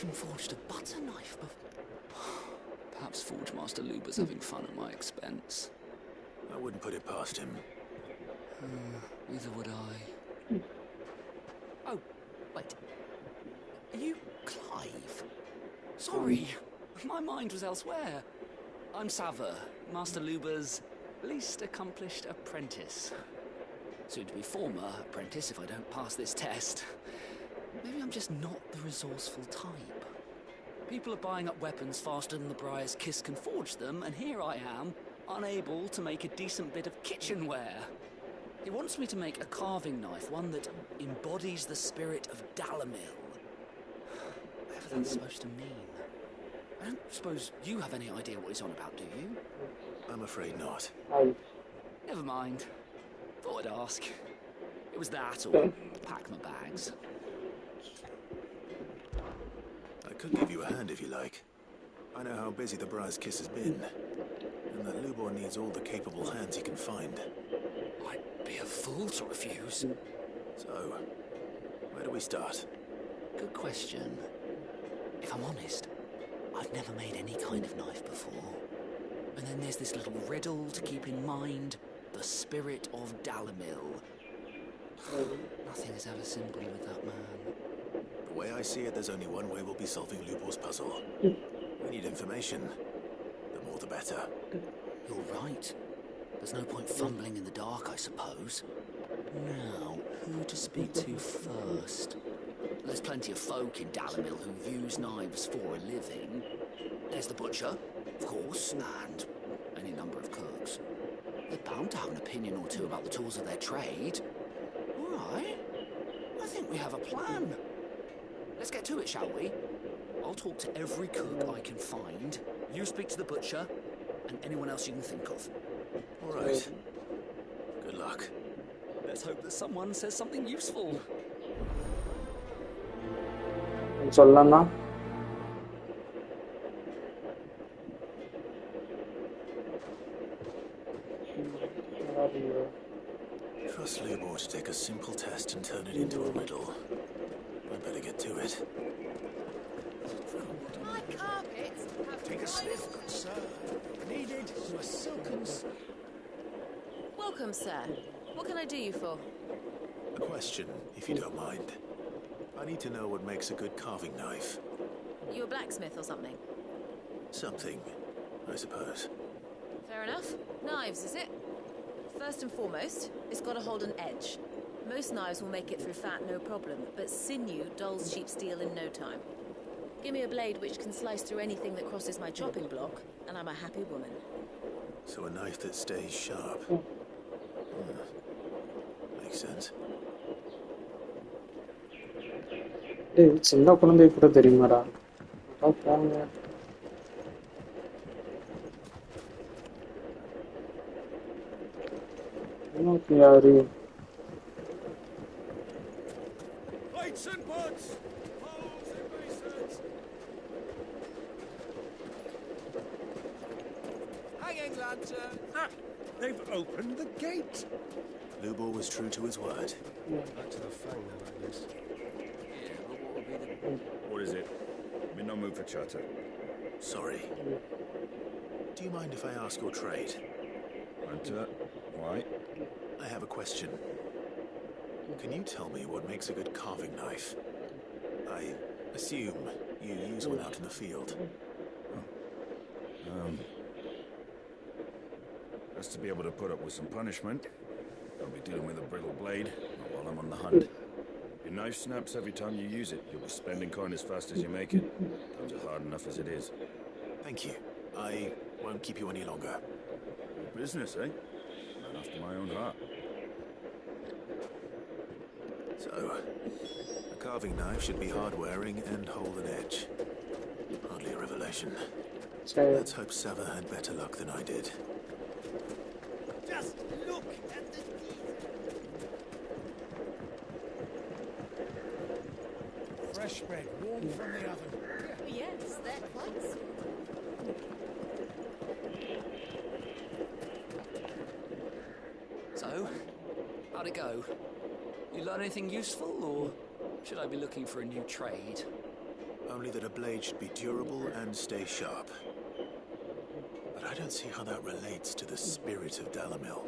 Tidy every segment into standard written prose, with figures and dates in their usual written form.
even forged a butter knife before. Perhaps Forge Master Luber's having fun at my expense. I wouldn't put it past him. Neither would I. Oh, wait. Are you Clive? Sorry, my mind was elsewhere. I'm Sava, Master Luber's least accomplished apprentice. Soon to be former apprentice if I don't pass this test. Maybe I'm just not the resourceful type. People are buying up weapons faster than the Briar's Kiss can forge them, and here I am, unable to make a decent bit of kitchenware. He wants me to make a carving knife, one that embodies the spirit of Dalamil. Whatever that's supposed to mean. I don't suppose you have any idea what he's on about, do you? I'm afraid not. Never mind. Thought I'd ask. It was that, or pack my bags. I could give you a hand if you like. I know how busy the Briar's Kiss has been, and that Lubor needs all the capable hands he can find. I'd be a fool to refuse. So, where do we start? Good question. If I'm honest, I've never made any kind of knife before. And then there's this little riddle to keep in mind. The spirit of Dalamil. Nothing is ever simple with that man. The way I see it, there's only one way we'll be solving Lubor's puzzle. We need information. The more the better. You're right. There's no point fumbling in the dark, I suppose. Now, who to speak to first? There's plenty of folk in Dalamil who use knives for a living. There's the butcher, of course, and any number of cooks. They're bound to have an opinion or two about the tools of their trade. All right. I think we have a plan. Let's get to it, shall we? I'll talk to every cook I can find. You speak to the butcher, and anyone else you can think of. All right. Good luck. Let's hope that someone says something useful. சொல்லலாம். Trust Lubor to take a simple test and turn it into a riddle. I better get to it. My carpets have Take a sniff, good sir. Needed to a silken... Welcome, sir. What can I do you for? A question, if you don't mind. I need to know what makes a good carving knife. You a blacksmith or something? Something, I suppose. Fair enough. Knives, is it? First and foremost, it's got to hold an edge. Most knives will make it through fat, no problem, but sinew dulls cheap steel in no time. Give me a blade which can slice through anything that crosses my chopping block, and I'm a happy woman. So a knife that stays sharp. Makes sense. டேய் சின்ன குழந்தை கூட தெரியுமாடா போங்க இன்னும் யாரு Lights and buds! Poles and masons! Hanging lantern! Ah! They've opened the gate! Lubor was true to his word. Back to the fang then, I guess. Yeah, but what would be the... What is it? I'm in no mood for chatter. Sorry. Do you mind if I ask your trade? Hunter, why? I have a question. Can you tell me what makes a good carving knife? I assume you use one out in the field. Has to be able to put up with some punishment. I'll be dealing with a brittle blade, not while I'm on the hunt. Your knife snaps every time you use it. You'll be spending coin as fast as you make it. Times are hard enough as it is. Thank you. I won't keep you any longer. Good business, eh? Man after my own heart. So, a carving knife should be hard-wearing and hold an edge. Hardly a revelation. Let's hope Sava had better luck than I did. Just look at the fresh bread, warm from the oven. Oh, yes, they're quite sweet. So, how'd it go? You learn anything useful, or should I be looking for a new trade? Only that a blade should be durable and stay sharp. But I don't see how that relates to the spirit of Dalamil.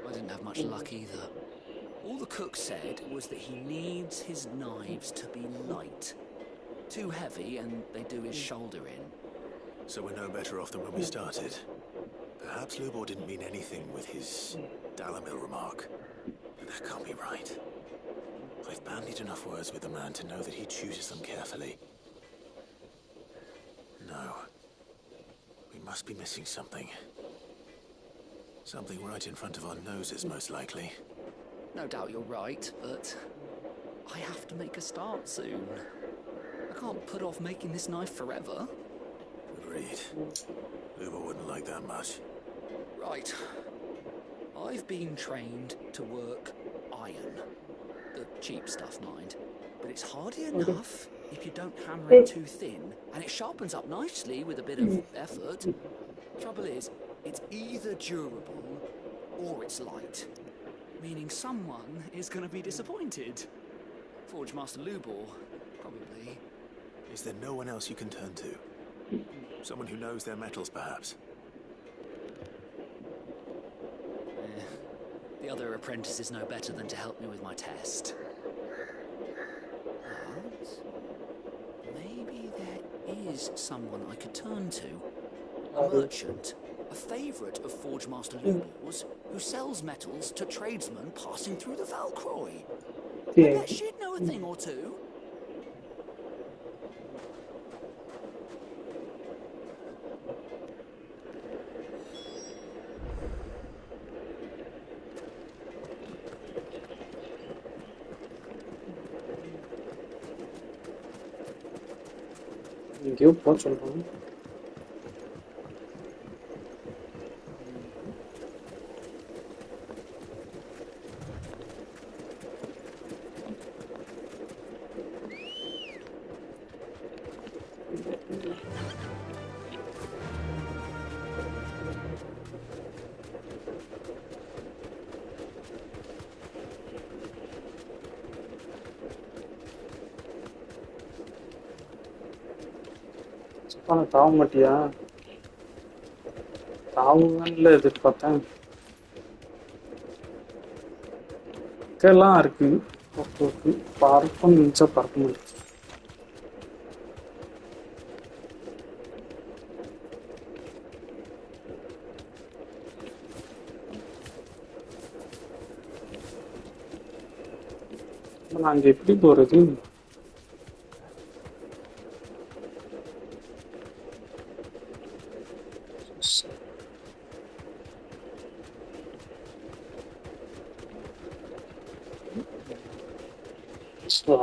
I didn't have much luck either. All the cook said was that he needs his knives to be light. Too heavy and they do his shoulder in. So we're no better off than when we started. Perhaps Lubor didn't mean anything with his Dalamil remark. But that can't be right. I've bandied enough words with the man to know that he chooses them carefully. No. We must be missing something. Something right in front of our noses, most likely. No doubt you're right, but I have to make a start soon. I can't put off making this knife forever. Agreed. Lubor wouldn't like that much. Right. I've been trained to work iron. The cheap stuff, mind. But it's hardy enough if you don't hammer it too thin, and it sharpens up nicely with a bit of effort. Trouble is, it's either durable or it's light. Meaning someone is going to be disappointed. Forge Master Lubor, probably. Is there no one else you can turn to? Someone who knows their metals, perhaps? The other apprentices know better than to help me with my test. But maybe there is someone I could turn to. A merchant, a favourite of Forge Master Lubor's, who sells metals to tradesmen passing through the Valcroy. I bet she'd know a thing or two. எங்கேயோ போக சொல்கிறோம். ஆனால் தாவ மாட்டியா? தாவுவன்ல எதிர்பார்த்தேன். எல்லாம் இருக்கு. Okay பறக்கும் நினச்சா பறக்க முடியும். நான் அங்கே எப்படி போகிறது?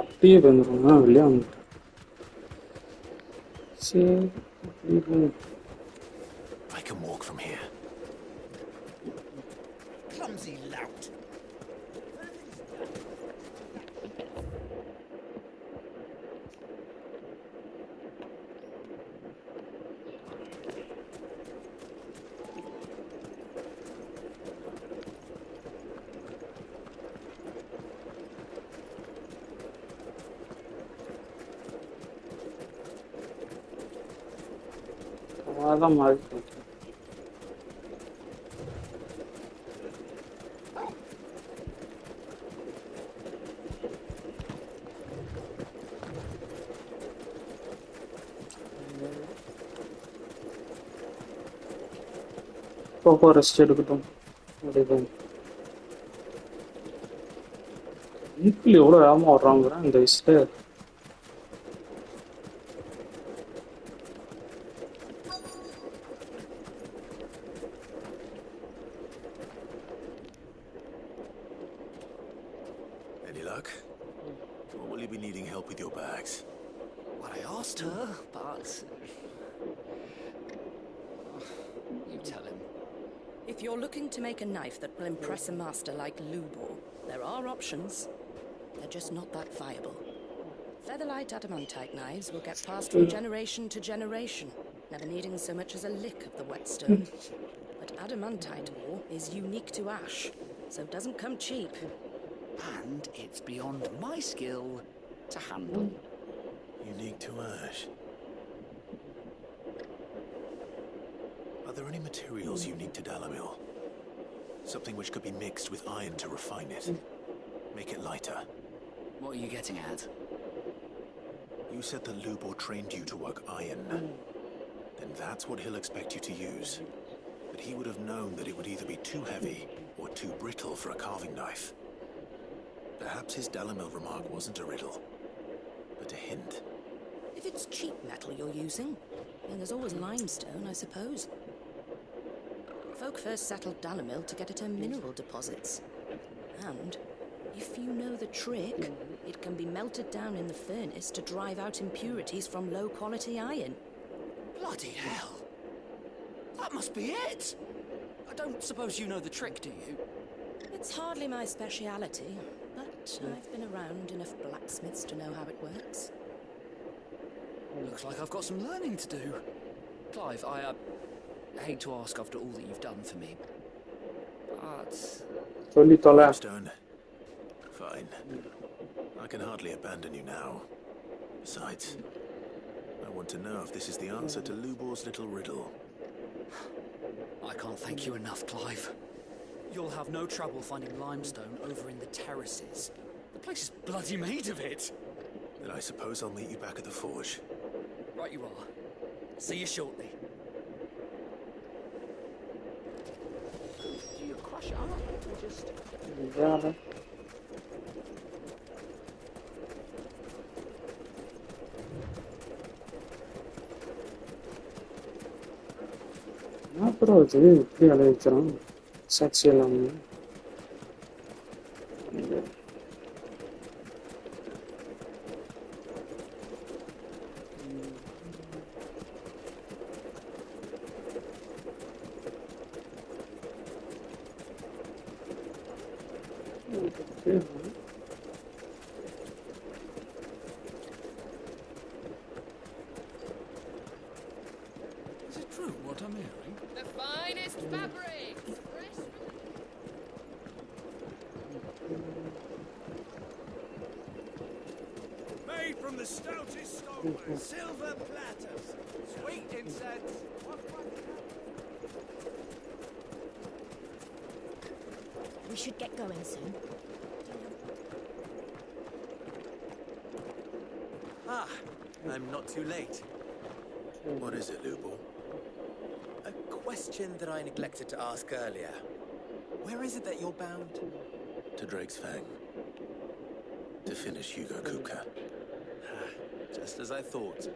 அப்படியே வந்துடுவோம்னா வெளியே வந்துட்டேன். சரி I can walk from here. Clumsy lout. அதான் மாறி போப்போ ரெஸ்ட் எடுக்கட்டும். வீட்டில் எவ்வளோ வேகமாக வர்றாங்கிறேன் இந்த வயசுல. Any luck? Or will you be needing help with your bags? Well, I asked her, but... You tell him. If you're looking to make a knife that will impress a master like Lubor, there are options. They're just not that viable. Featherlight adamantite knives will get passed from generation to generation, never needing so much as a lick of the whetstone. But adamantite ore is unique to ash, so it doesn't come cheap. And it's beyond my skill to handle. Unique to ash. Are there any materials unique to Dalamil? Something which could be mixed with iron to refine it. Make it lighter. What are you getting at? You said that Lubor trained you to work iron. Then that's what he'll expect you to use. But he would have known that it would either be too heavy or too brittle for a carving knife. Perhaps his Dalamil remark wasn't a riddle, but a hint. If it's cheap metal you're using, then there's always limestone, I suppose. Folk first settled Dalamil to get at her mineral deposits. And, if you know the trick, it can be melted down in the furnace to drive out impurities from low-quality iron. Bloody hell! That must be it! I don't suppose you know the trick, do you? It's hardly my speciality, but I've been around enough blacksmiths to know how it works. Looks like I've got some learning to do. Clive, I hate to ask after all that you've done for me, but... சொல்லி தொலை. Stone. Fine. I can hardly abandon you now. Besides, I want to know if this is the answer to Lubor's little riddle. I can't thank you enough, Clive. You'll have no trouble finding limestone over in the terraces. The place is bloody made of it. Then I suppose I'll meet you back at the forge. Right you are. See you shortly. Do you crush it up or just... Yeah. அப்புறம் அது இப்படி அழைக்கிறான் சாட்சி எல்லாமே Is it true what I'm hearing? The finest fabric! Fresh Made from the stoutest stone, silver platters, sweet incense. We should get going soon. Ah, I'm not too late. What is it, Lubor? A question that I neglected to ask earlier. Where is it that you're bound? To Drake's Fang. To finish Hugo Kupka. Just as I thought.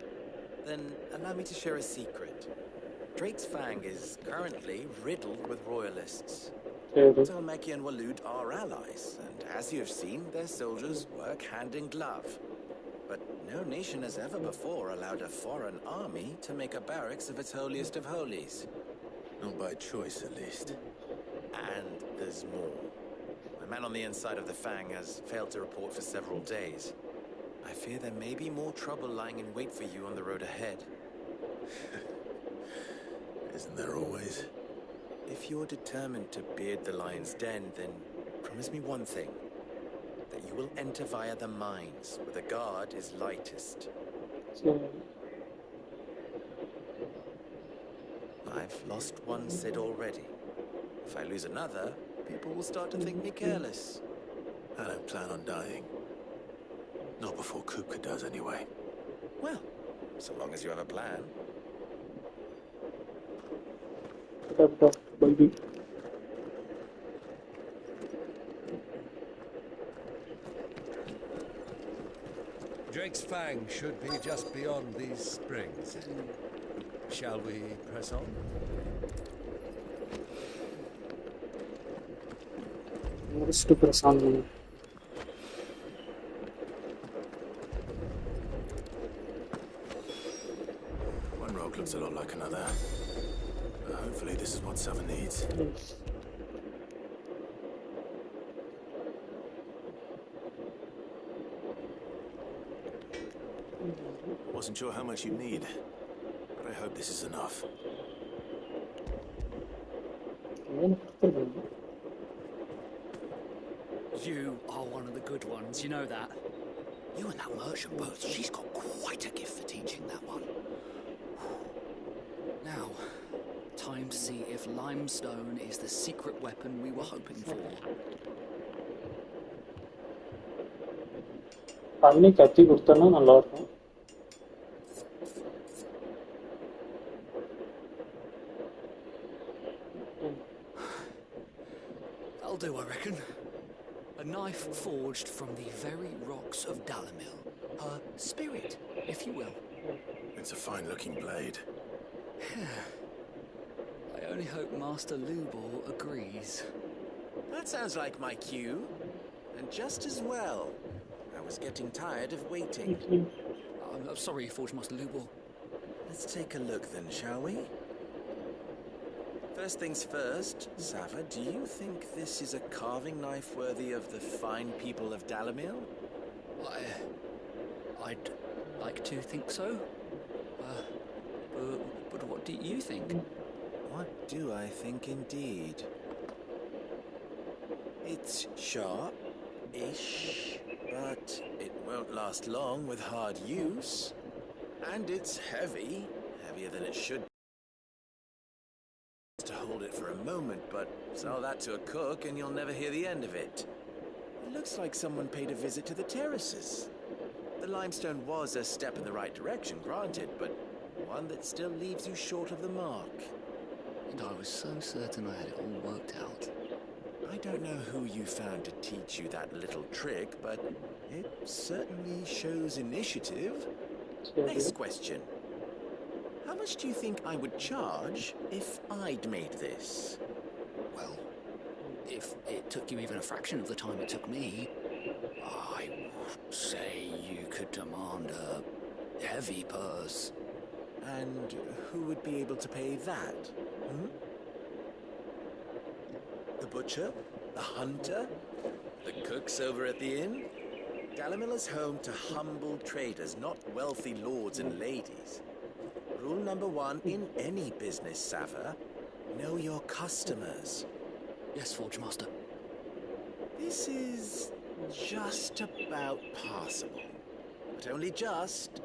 Then allow me to share a secret. Drake's Fang is currently riddled with royalists. Talmeki and Walud are allies, and as you've seen, their soldiers work hand in glove. But no nation has ever before allowed a foreign army to make a barracks of its holiest of holies. Not by choice, at least. And there's more. The man on the inside of the Fang has failed to report for several days. I fear there may be more trouble lying in wait for you on the road ahead. Isn't there always? If you're determined to beard the lion's den, then promise me one thing. That you will enter via the mines, where the guard is lightest. I've lost one Sid already. If I lose another, people will start to think me careless. I don't plan on dying. Not before Kupka does, anyway. Well, so long as you have a plan. baby. Drake's Fang should be just beyond these springs. Shall we press on? முடிச்சுட்டு பிரசாந்த் பண்ணு. One rock looks a lot like another. But hopefully this is what Seven needs. Wasn't sure how much you'd need, but I hope this is enough. You are one of the good ones, you know that? You and that merchant both, she's got quite a gift for teaching that one. Now, time to see if limestone is the secret weapon we were hoping for. பண்ணி கத்தி கொடுத்தனா நல்லா இருக்கும். That'll do, I reckon. A knife forged from the very rocks of Dalamil. Her spirit, if you will. It's a fine-looking blade. I only hope Master Lubor agrees. That sounds like my cue. And just as well. I was getting tired of waiting. I'm sorry, Forge Master Lubor. Let's take a look then, shall we? First things first, Sava, do you think this is a carving knife worthy of the fine people of Dalamil? I'd like to think so. But what do you think? What do I think indeed? It's sharp-ish, but it won't last long with hard use. And it's heavy, heavier than it should be. To hold it for a moment, but sell that to a cook and you'll never hear the end of it. It looks like someone paid a visit to the terraces. The limestone was a step in the right direction, granted, but one that still leaves you short of the mark. And I was so certain I had it all worked out. I don't know who you found to teach you that little trick, but it certainly shows initiative. Next question. How much do you think I would charge if I'd made this? Well, if it took you even a fraction of the time it took me, I would say you could demand a heavy purse. And who would be able to pay that? The butcher? The hunter? The cooks over at the inn? Dalamil is home to humble traders, not wealthy lords and ladies. Rule number 1 in any business, Sava, know your customers. Yes, Forge Master. This is just about passable. But only just.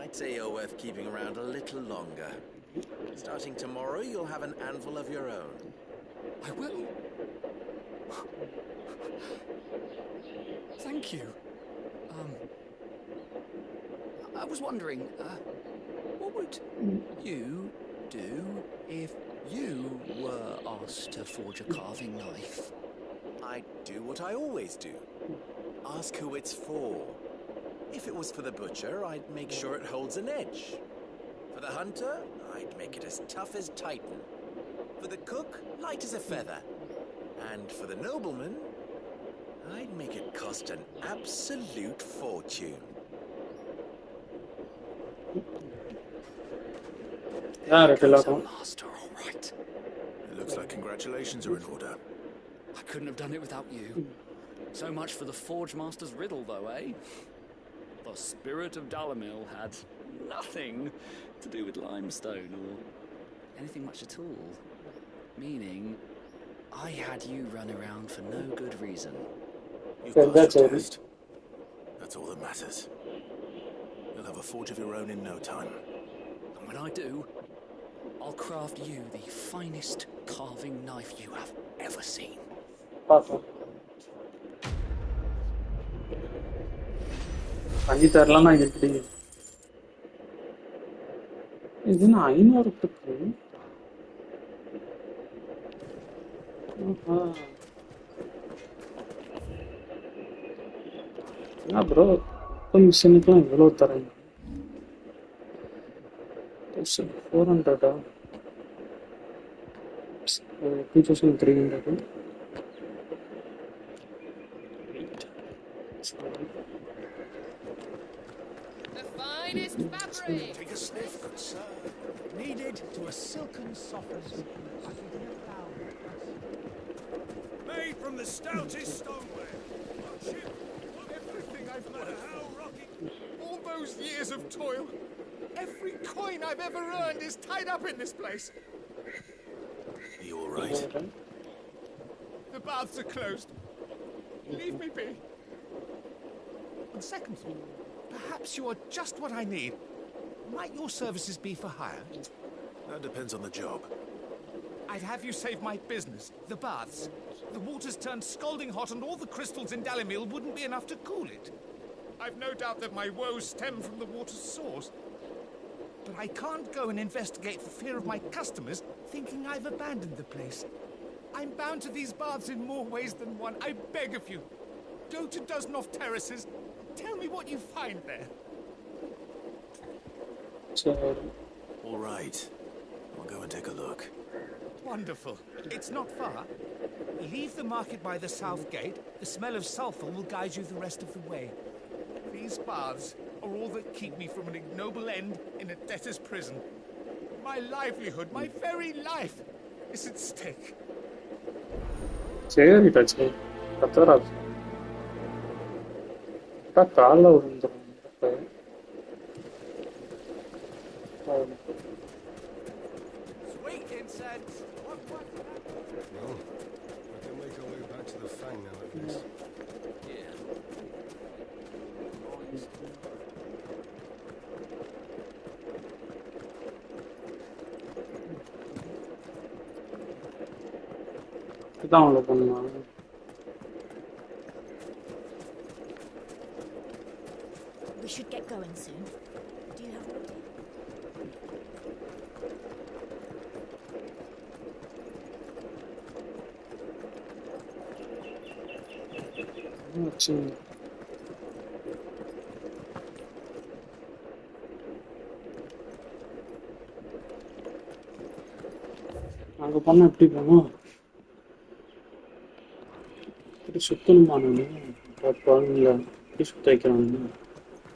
I'd say you're worth keeping around a little longer. Starting tomorrow, you'll have an anvil of your own. I will. Thank you. I was wondering, what would you do if you were asked to forge a carving knife? I'd do what I always do. Ask who it's for. If it was for the butcher, I'd make sure it holds an edge. For the hunter, I'd make it as tough as Titan. For the cook, light as a feather. And for the nobleman, I'd make it cost an absolute fortune. Master, all right. It looks like congratulations are in order. I couldn't have done it without you. So much for the Forge Master's riddle, though, eh? The spirit of Dalamil had nothing to do with limestone or anything much at all. Meaning, I had you run around for no good reason. You've passed your test. That's all that matters. You'll have a forge of your own in no time. And when I do, I'll craft you the finest carving knife you have ever seen. பண்ணி தரலாம்னா எப்படி இது நான் 500க்கு bro மிஷினுக்குலாம் எவ்வளோ தரேன் 400 2300 finest fabric. Take a sniff, good sir. Kneaded to a silken softness. Made from the stoutest stoneware. Everything I've learned. How rocky. All those years of toil. Every coin I've ever earned is tied up in this place. Are you all right? The baths are closed. Leave me be. On second thought, perhaps you are just what I need. Might your services be for hire? That depends on the job. I'd have you save my business, the baths. The water's turned scalding hot and all the crystals in Dalimil wouldn't be enough to cool it. I've no doubt that my woes stem from the water's source. But I can't go and investigate for fear of my customers thinking I've abandoned the place. I'm bound to these baths in more ways than one. I beg of you. Go to Dusnov Terraces. Tell me what you find there. So, All right. I'll go and take a look. Wonderful. It's not far. Leave the market by the south gate. The smell of sulfur will guide you the rest of the way. These baths are all that keep me from an ignoble end in a debtor's prison. My livelihood, my very life, is at stake. சரி Dutch கத்துறாரு காலில் விழுந்துடும் Sweet incense. No, we can make our way back to the Fang now at least. Yeah. இதான் அவ்வளோ பண்ணுவாங்க We should get going soon. Do you have a அங்கே போனால் எப்படி போகணும் இப்படி சுத்தணுமா நான் இல்லை இப்படி சுத்த வைக்கிறாங்க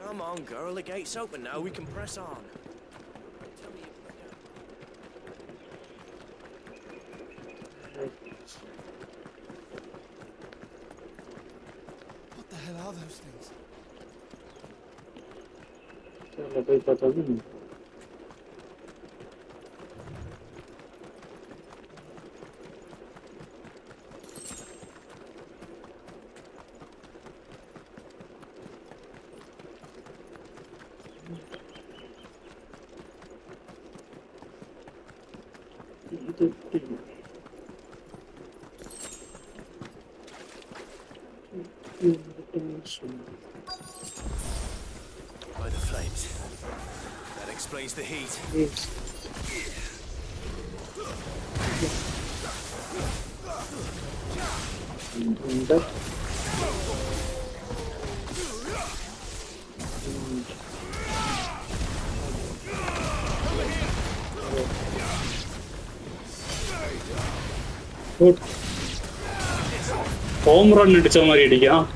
Come on, girl. The gate's open now. We can press on. Tell me What the hell are those things? அதில் போய் பார்த்தாலும் By the flames. That explains the heat. Yes. That. Home run அடிச்ச மாதிரி அடிக்கான்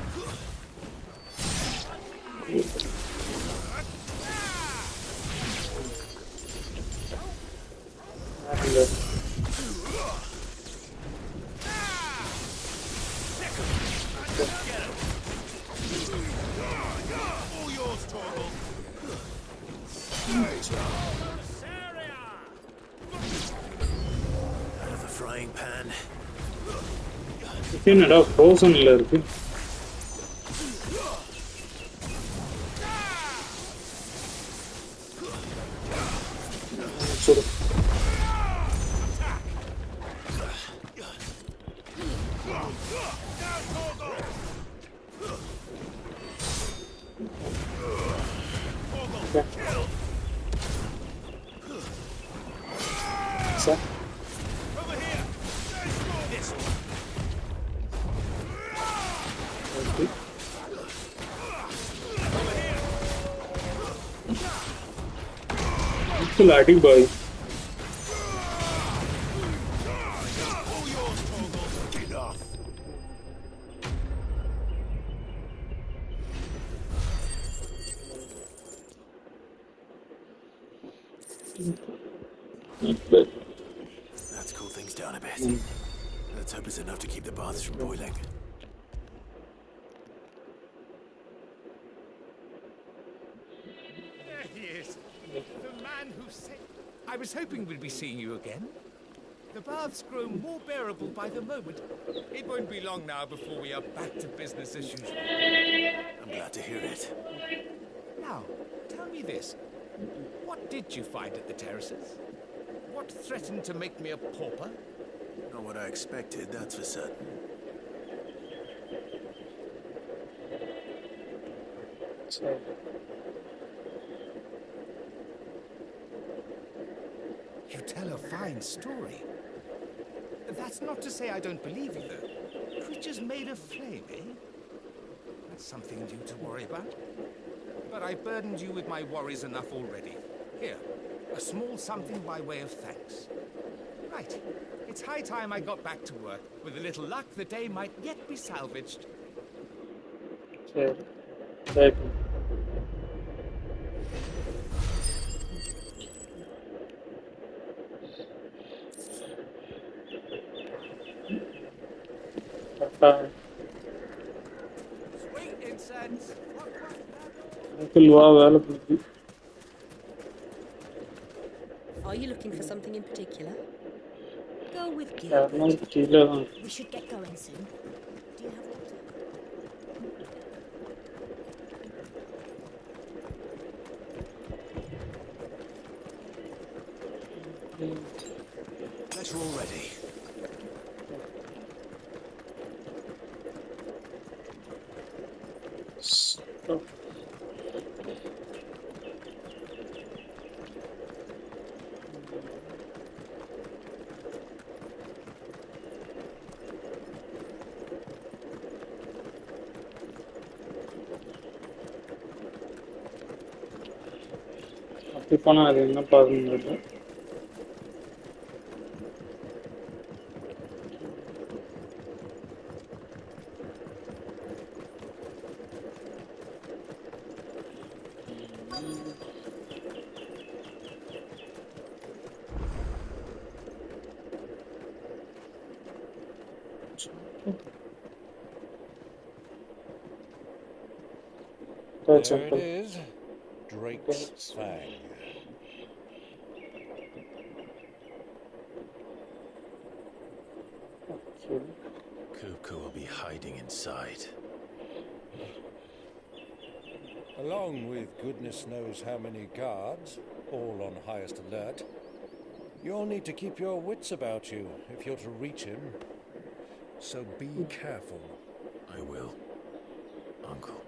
Out of the frying pan. என்னடா ஃப்ரோசன்ல இருக்கு சரி sir Bloody boy. Let's cool things down a bit. Let's hope it's enough to keep the baths from boiling. There he is. The man who said... I was hoping we'd be seeing you again. The baths grow more bearable by the moment. It won't be long now before we are back to business as usual. I'm glad to hear it. Now, tell me this. What did you find at the terraces? What threatened to make me a pauper? Not what I expected, that's for certain. So, You tell a fine story. That's not to say I don't believe you, though. Creatures made of flame, eh? That's something new to worry about. But I burdened you with my worries enough already. Here, a small something by way of thanks. Right. It's high time I got back to work. With a little luck, the day might yet be salvaged. so, right. Sweet incense. Are you looking for something in particular? Go with We should get going soon. Do you have water? Letter all ready. Stop. அப்படி போனா அது என்ன பாருங்க There it is, Drake's Fang. Kupka will be hiding inside. Along with goodness knows how many guards, all on highest alert, you'll need to keep your wits about you if you're to reach him. So be careful. I will, Uncle.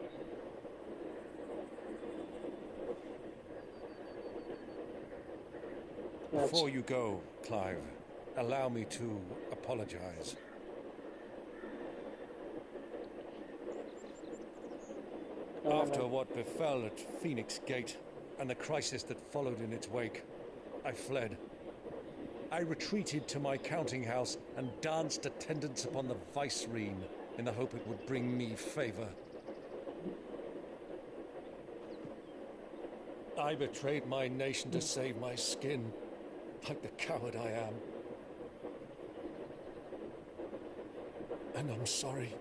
Before you go, Clive, allow me to apologize. After what befell at Phoenix Gate and the crisis that followed in its wake, I fled. I retreated to my counting house and danced attendance upon the vicereine in the hope it would bring me favor. I betrayed my nation to save my skin, like the coward I am. And I'm sorry.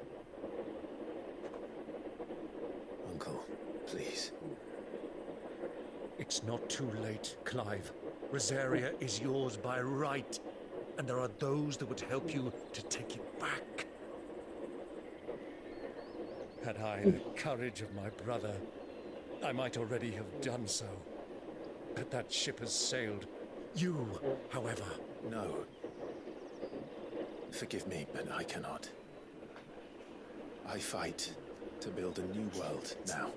Uncle, please. It's not too late, Clive. Rosaria is yours by right, and there are those that would help you to take it back. Had I the courage of my brother, I might already have done so. But that ship has sailed. You, however... No. Forgive me, but I cannot. I fight to build a new world now.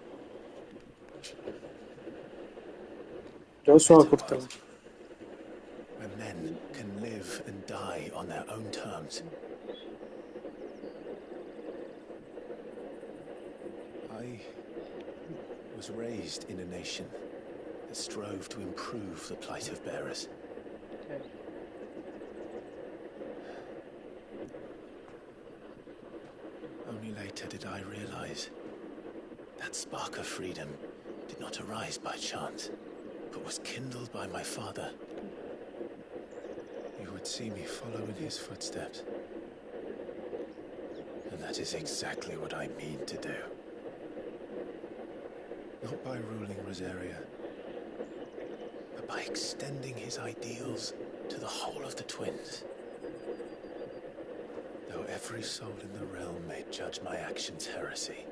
Where men can live and die on their own terms. I was raised in a nation that strove to improve the plight of bearers. Only later did I realize that spark of freedom did not arise by chance, but was kindled by my father. You would see me follow in his footsteps. And that is exactly what I mean to do. Not by ruling Rosaria, but by extending his ideals to the whole of the twins. Though every soul in the realm may judge my actions heresy,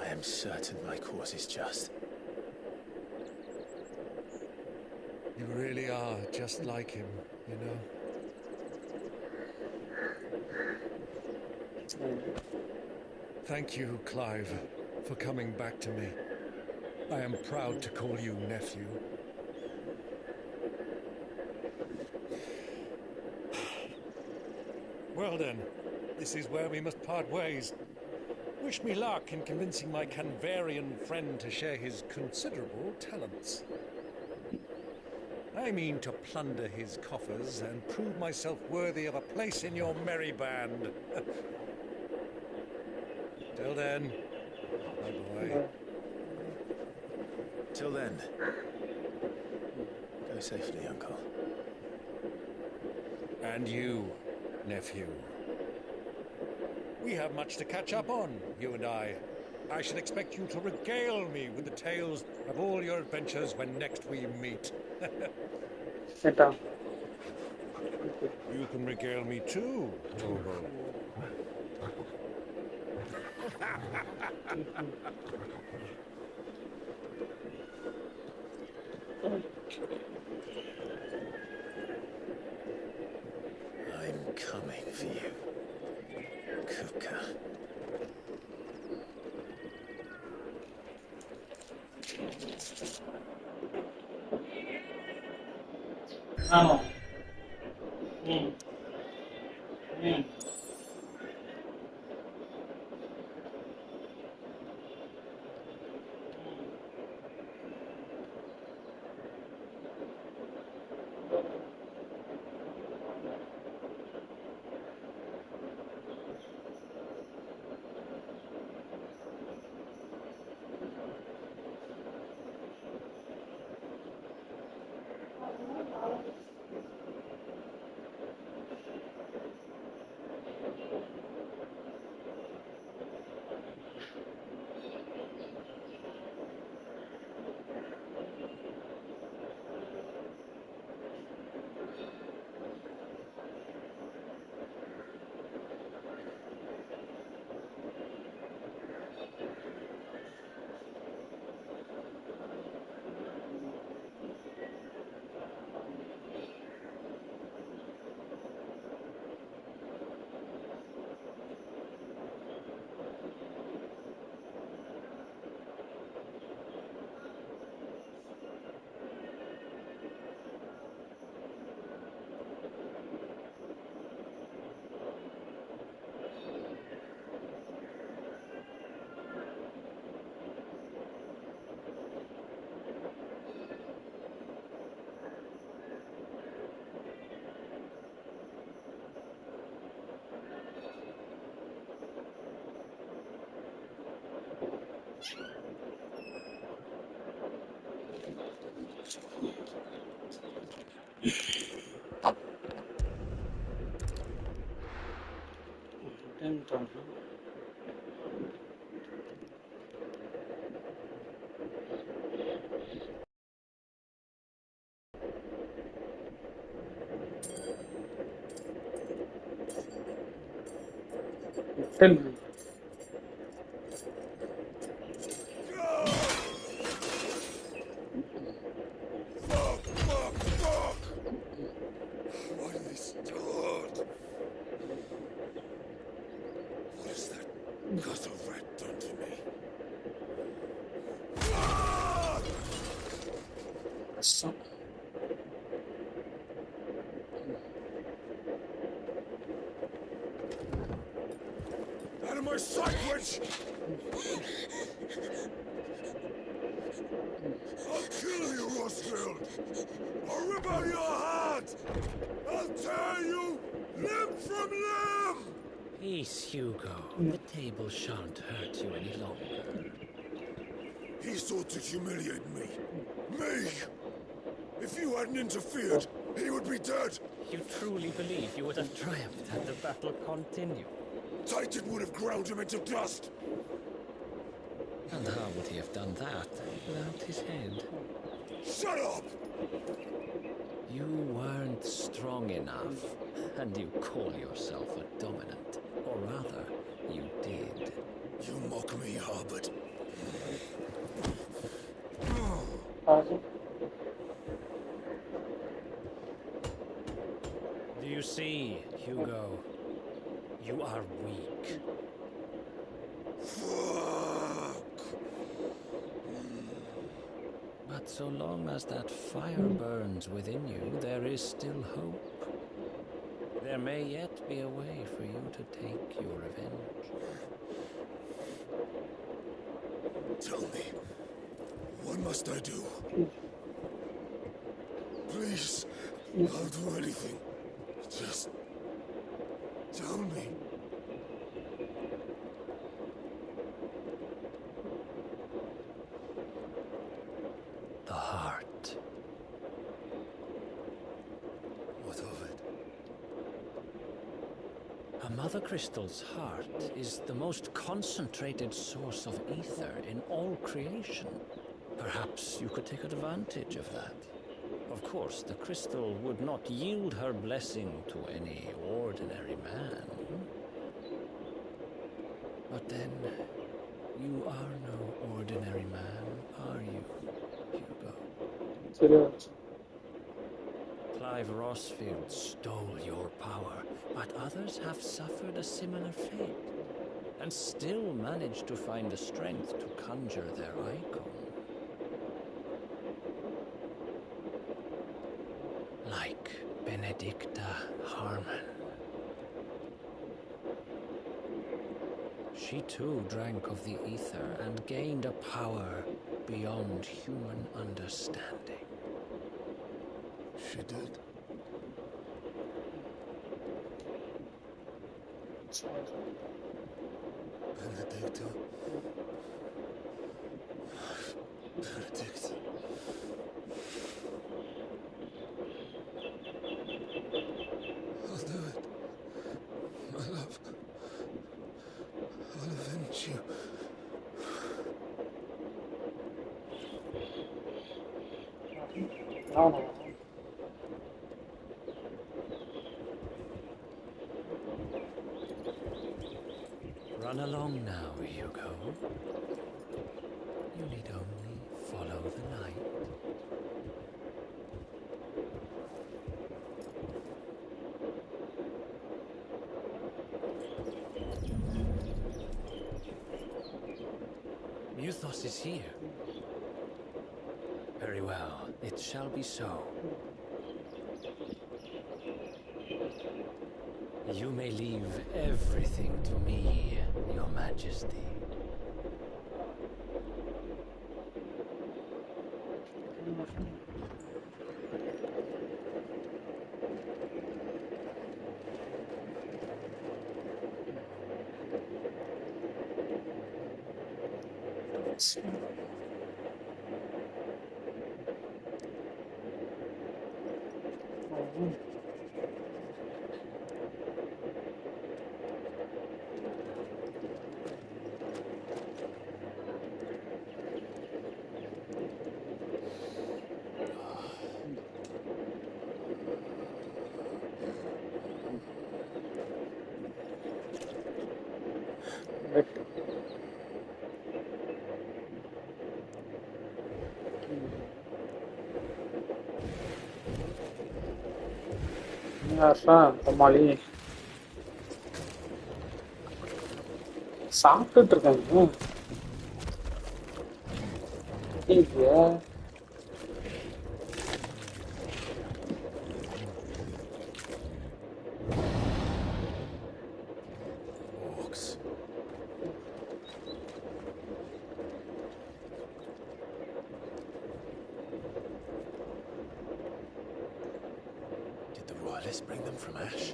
I am certain my cause is just. You really are just like him, you know. Thank you, Clive, for coming back to me. I am proud to call you nephew. Well then, this is where we must part ways. Wish me luck in convincing my Canvarian friend to share his considerable talents. I mean to plunder his coffers and prove myself worthy of a place in your merry band. Till then, my boy. Till then, go safely, Uncle. And you, nephew. We have much to catch up on, you and I. I shall expect you to regale me with the tales of all your adventures when next we meet. You can regale me too, Togo. I'm coming for you, Kuka. Oh. Tell me. Why did they start? What has that gutter rat done to me? So, Out of my sight, witch! I'll kill you, Rosfield! I'll rip out your heart! I'll tear you limb from limb! Peace, Hugo. The table shan't hurt you any longer. He sought to humiliate me. Me! If you hadn't interfered, he would be dead! You truly believe you would have triumphed had the battle continued? Titan would have ground him into dust! And how would he have done that without his head? Shut up! You weren't strength strong enough, and you call yourself a dominant. Or rather, you did. You mock me, Harbert. Do you see, Hugo? You are weak. But so long as that fire burns within you, there is still hope. There may yet be a way for you to take your revenge. Tell me, what must I do? Please, I'll do anything. Just tell me. The heart. What of it? A mother crystal's heart is the most concentrated source of ether in all creation. Perhaps you could take advantage of that. Of course, the crystal would not yield her blessing to any ordinary man. But then, you are no ordinary man, are you, Hugo? Serious. Clive Rossfield stole your power, but others have suffered a similar fate, and still managed to find the strength to conjure their icon. Like Benedicta Harmon. She too drank of the ether and gained a power beyond human understanding. She did. Benedicta. Benedicta. I'll do it. My love. I'll avenge you. No. Run along now, Hugo. You need only follow the light. Muthos is here. Very well, it shall be so. You may leave everything to me, Your Majesty. தம்மாளி சாப்பிட்டுட்டு இருக்காங்க. Bring them from Ash.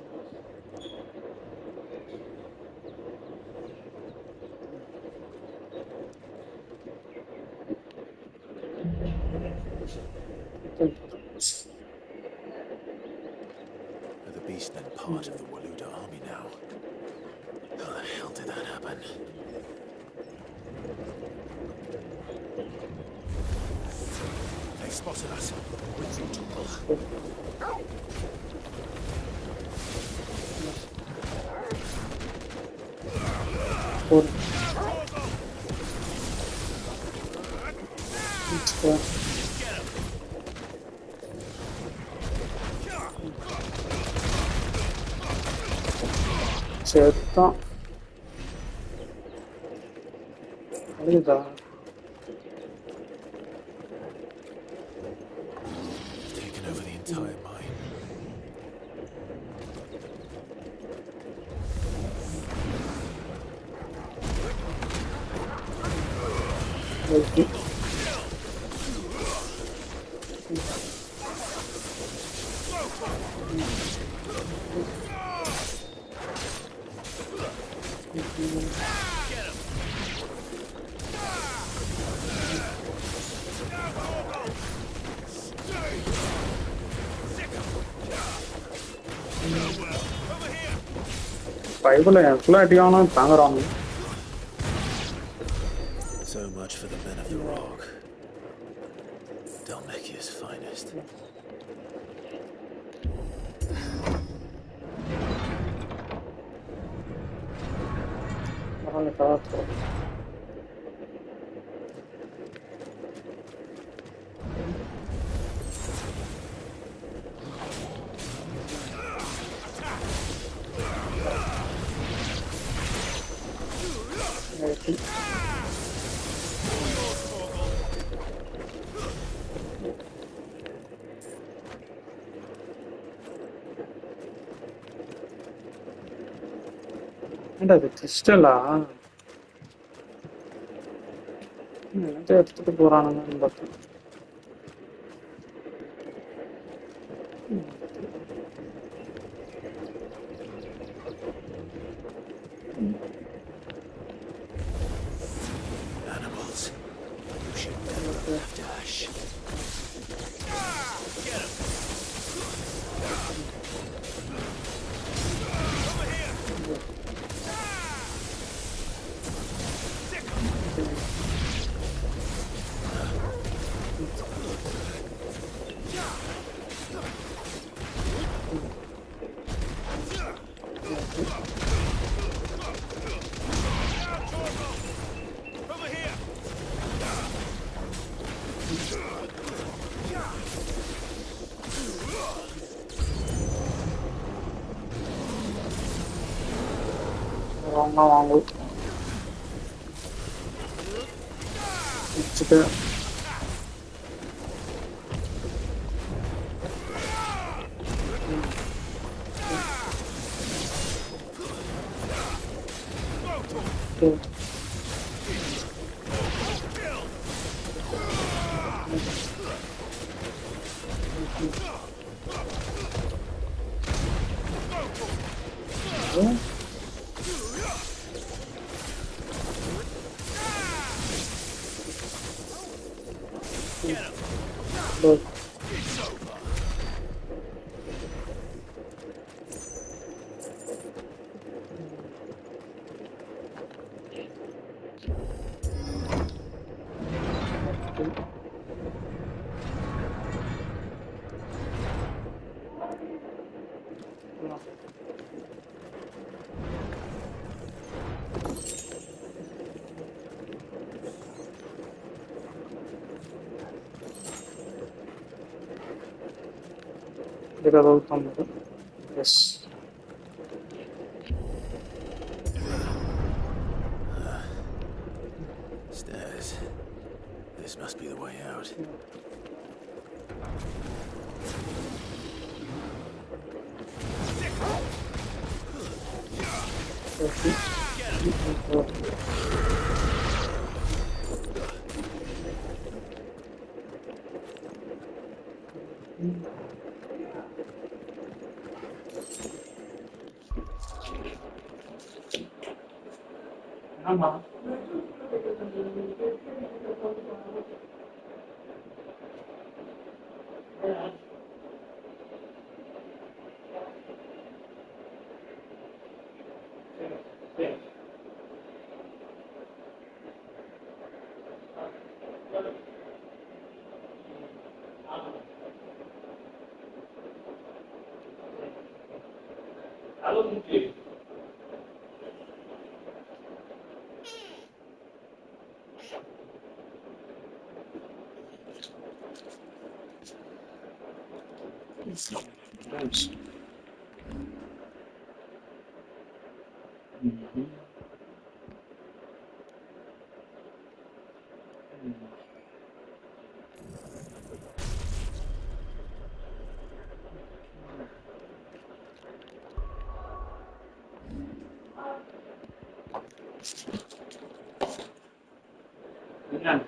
Are the beast then part of the Waluda army now? How the hell did that happen? They spotted us. Retreat. செத்தான் அழுதா Taken over the entire mine. Bible எவ்வளோ அடியானும் தாங்குறாங்க. So much for the men of the rock. Dalmekia's finest. ஏன்டா அது கிறிஸ்டலா எதை எடுத்துட்டு போறானுங்கன்னு பார்த்தேன். Animals. You should never have dash. Get him. Over here. வாங்கும் வச்சுட்டு Yes. Stairs. This must be the way out. Thanks. Yeah.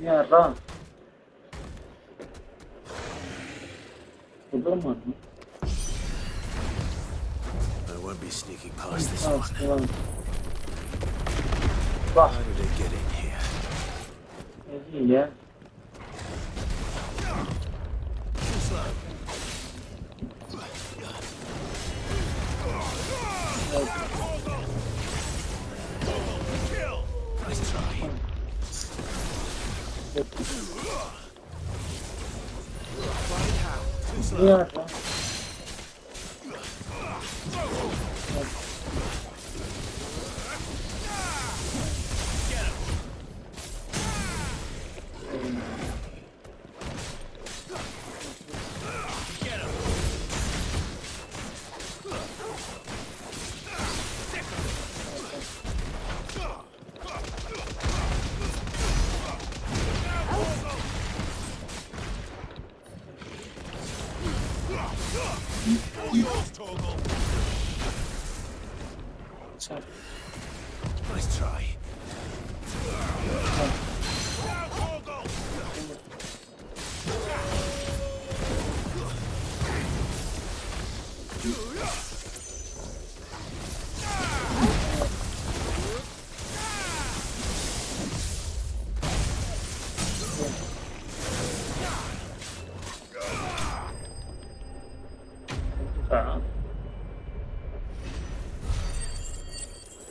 Yeah, wrong. I won't be sneaking past this one. How did it get in here? Yeah. Too slow. Kill! Nice try. Find how. Too slow. Yeah. Nice try.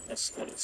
Nice.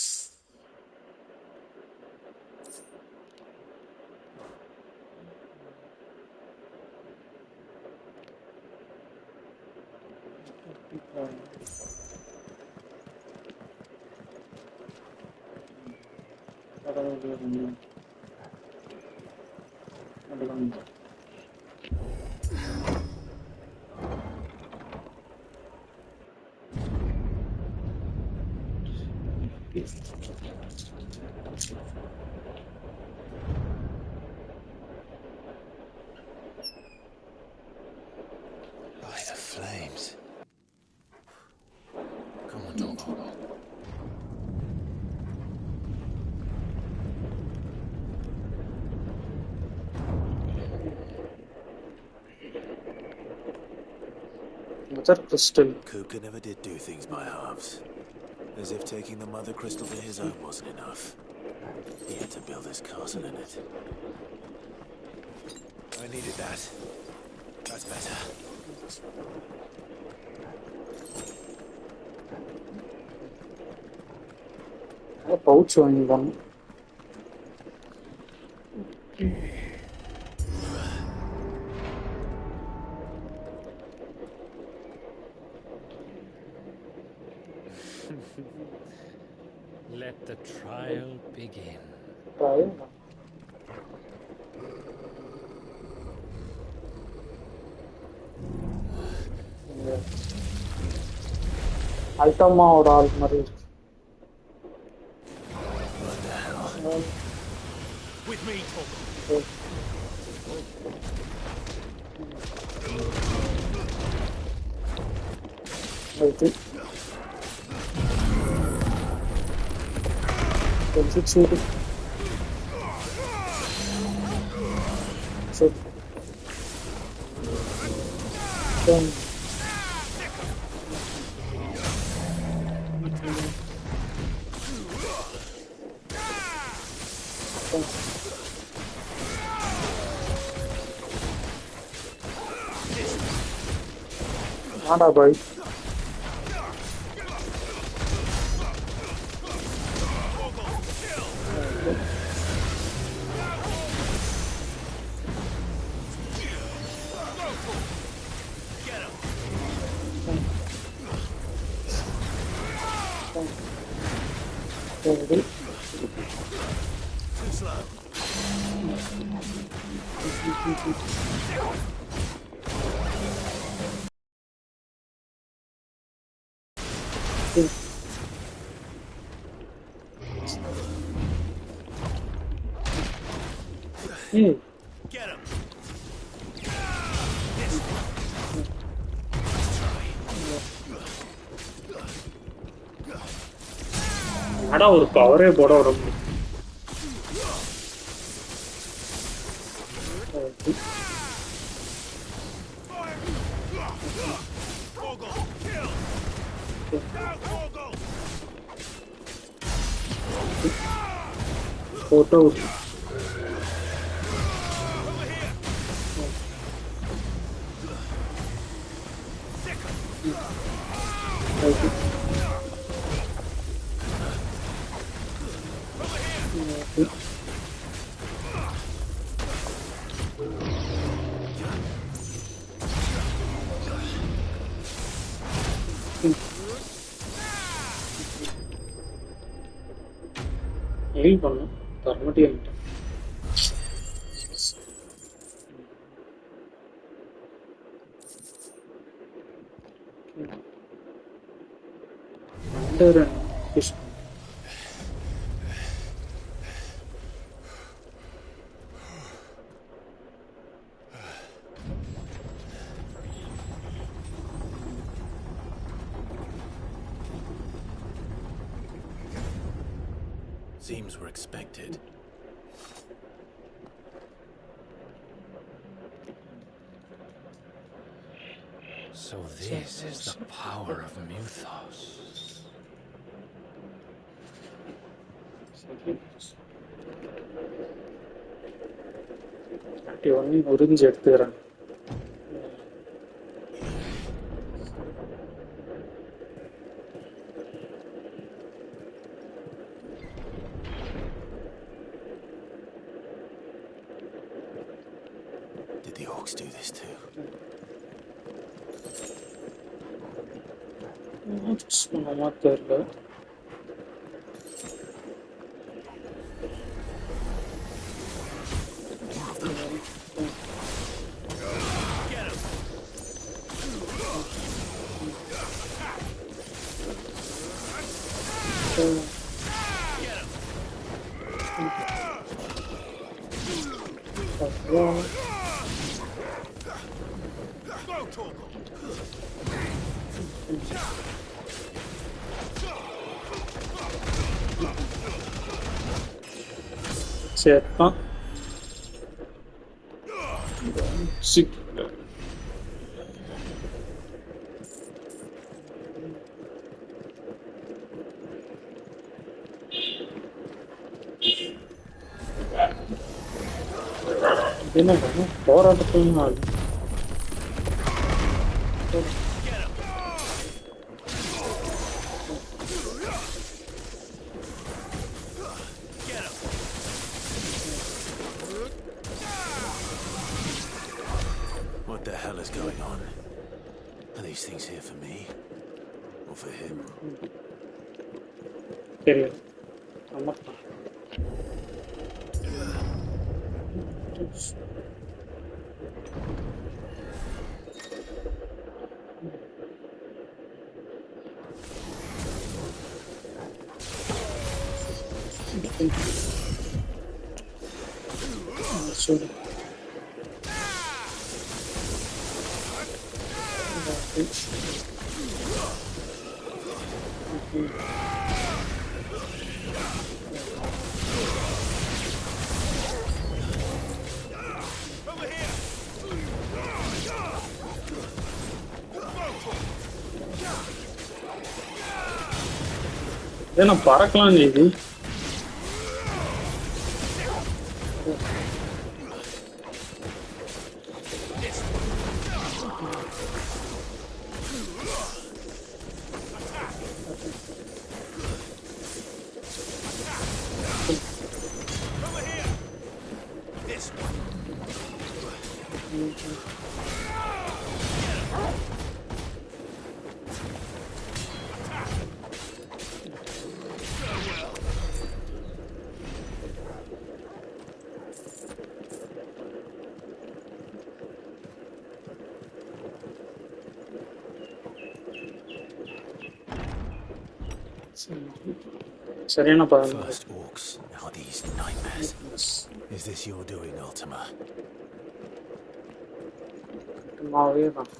By the flames. Come on, Doggo. Mother crystal. Kuka never did do things by halves. As if taking the mother crystal to his own wasn't enough. He had to build his castle in it. I needed that. That's better. A pouch one. Let the trial begin. Trial? Altama or Almari. What the hell? With me, Toggle. Wait. చూడు చూడు आना भाई Get him. ஆனா ஒரு பவரே போட விட முடியும் photo heel பண்ணோம் தரமாட்டியா under fish Seems we're expected. So this is the power of Muthos. ఇవన్నీ గురించి చెప్తారా Did the orcs do this too? చూసుకున్నామా తెరలో చేద్దాం ఇదేనా పోరాడుతున్నాడు What the hell is going on? Are these things here for me? Or for him? తెలియదు అమ్మక్క చూడు ஏன்னா பறக்கலாம் இது சரியான படம். First orcs, now these nightmares. Is this your doing, Ultima? மாவே தான்.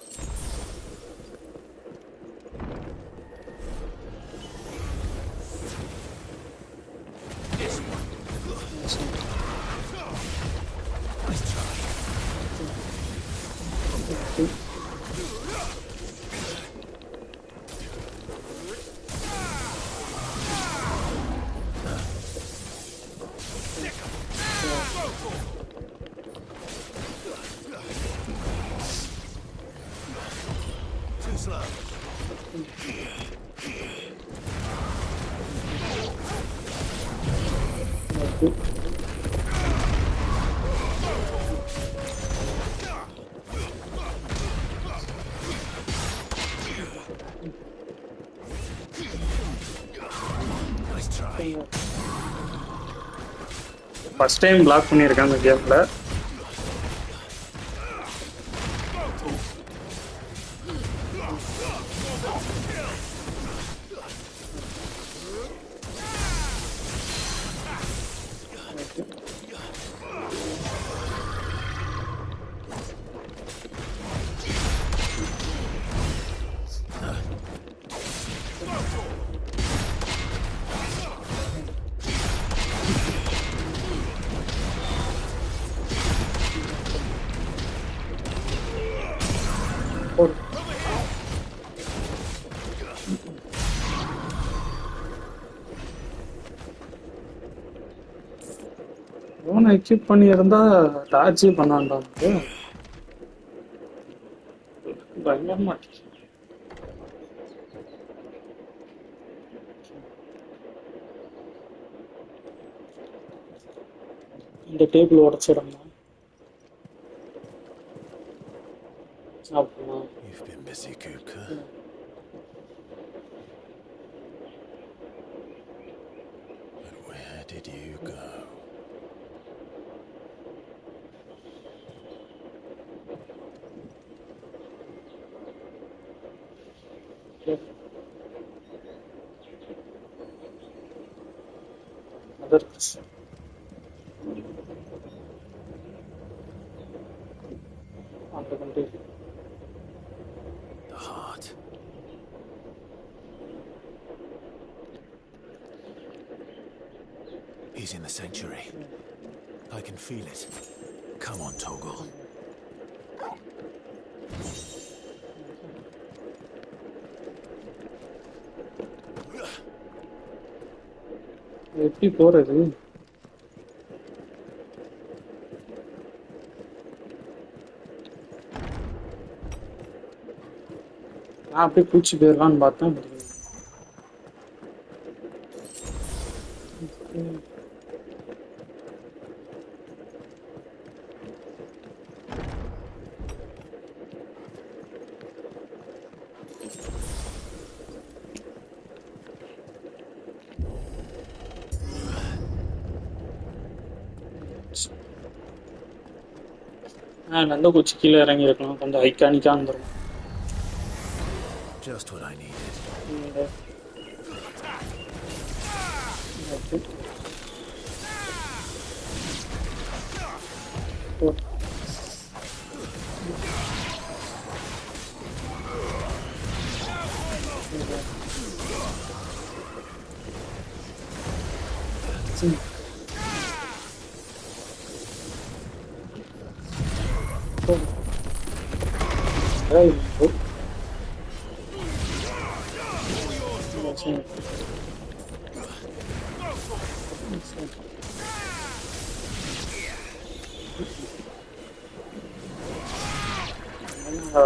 ஃபர்ஸ்ட் டைம் பிளாக் பண்ணியிருக்கேன் அந்த கேம்ல. எக்யூப் பண்ணியிருந்தா டார்ச்சே பண்ணான்டான் பயங்கரமா. இந்த டேபிள் உடச்சிடமா அப்படின்னா. You've been busy, Kuka. But where did you go? The heart. He's in the sanctuary. I can feel it. Come on, Toggle. எப்படி போறது? நான் அப்படியே பூச்சி போயிடலான்னு பார்த்தேன். நல்ல குச்சி கீழே இறங்கி இருக்கலாம், கொஞ்சம் ஐக்கானிக்கா இருந்துரும். Just what I needed.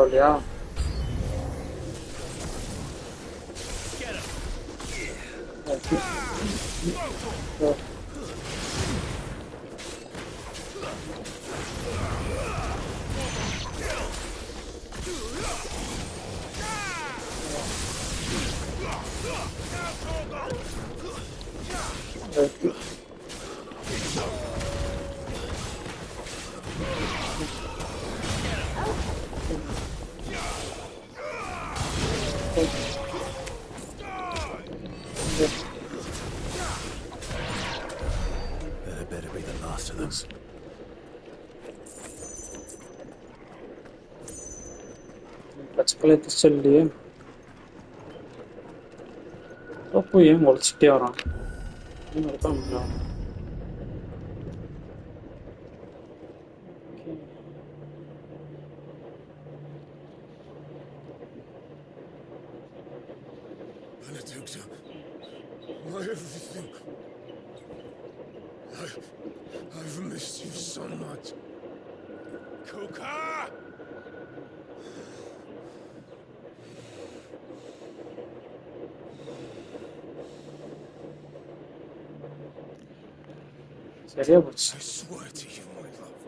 இல்லையா? That better be the last of them. பச்சைக்கலை திசல்லையே போய் ஏன் உழைச்சிட்டே வரான்? Benedicta, my everything. I've missed you so much. Kuka! சரியா போச்சு. I swear to you, my love,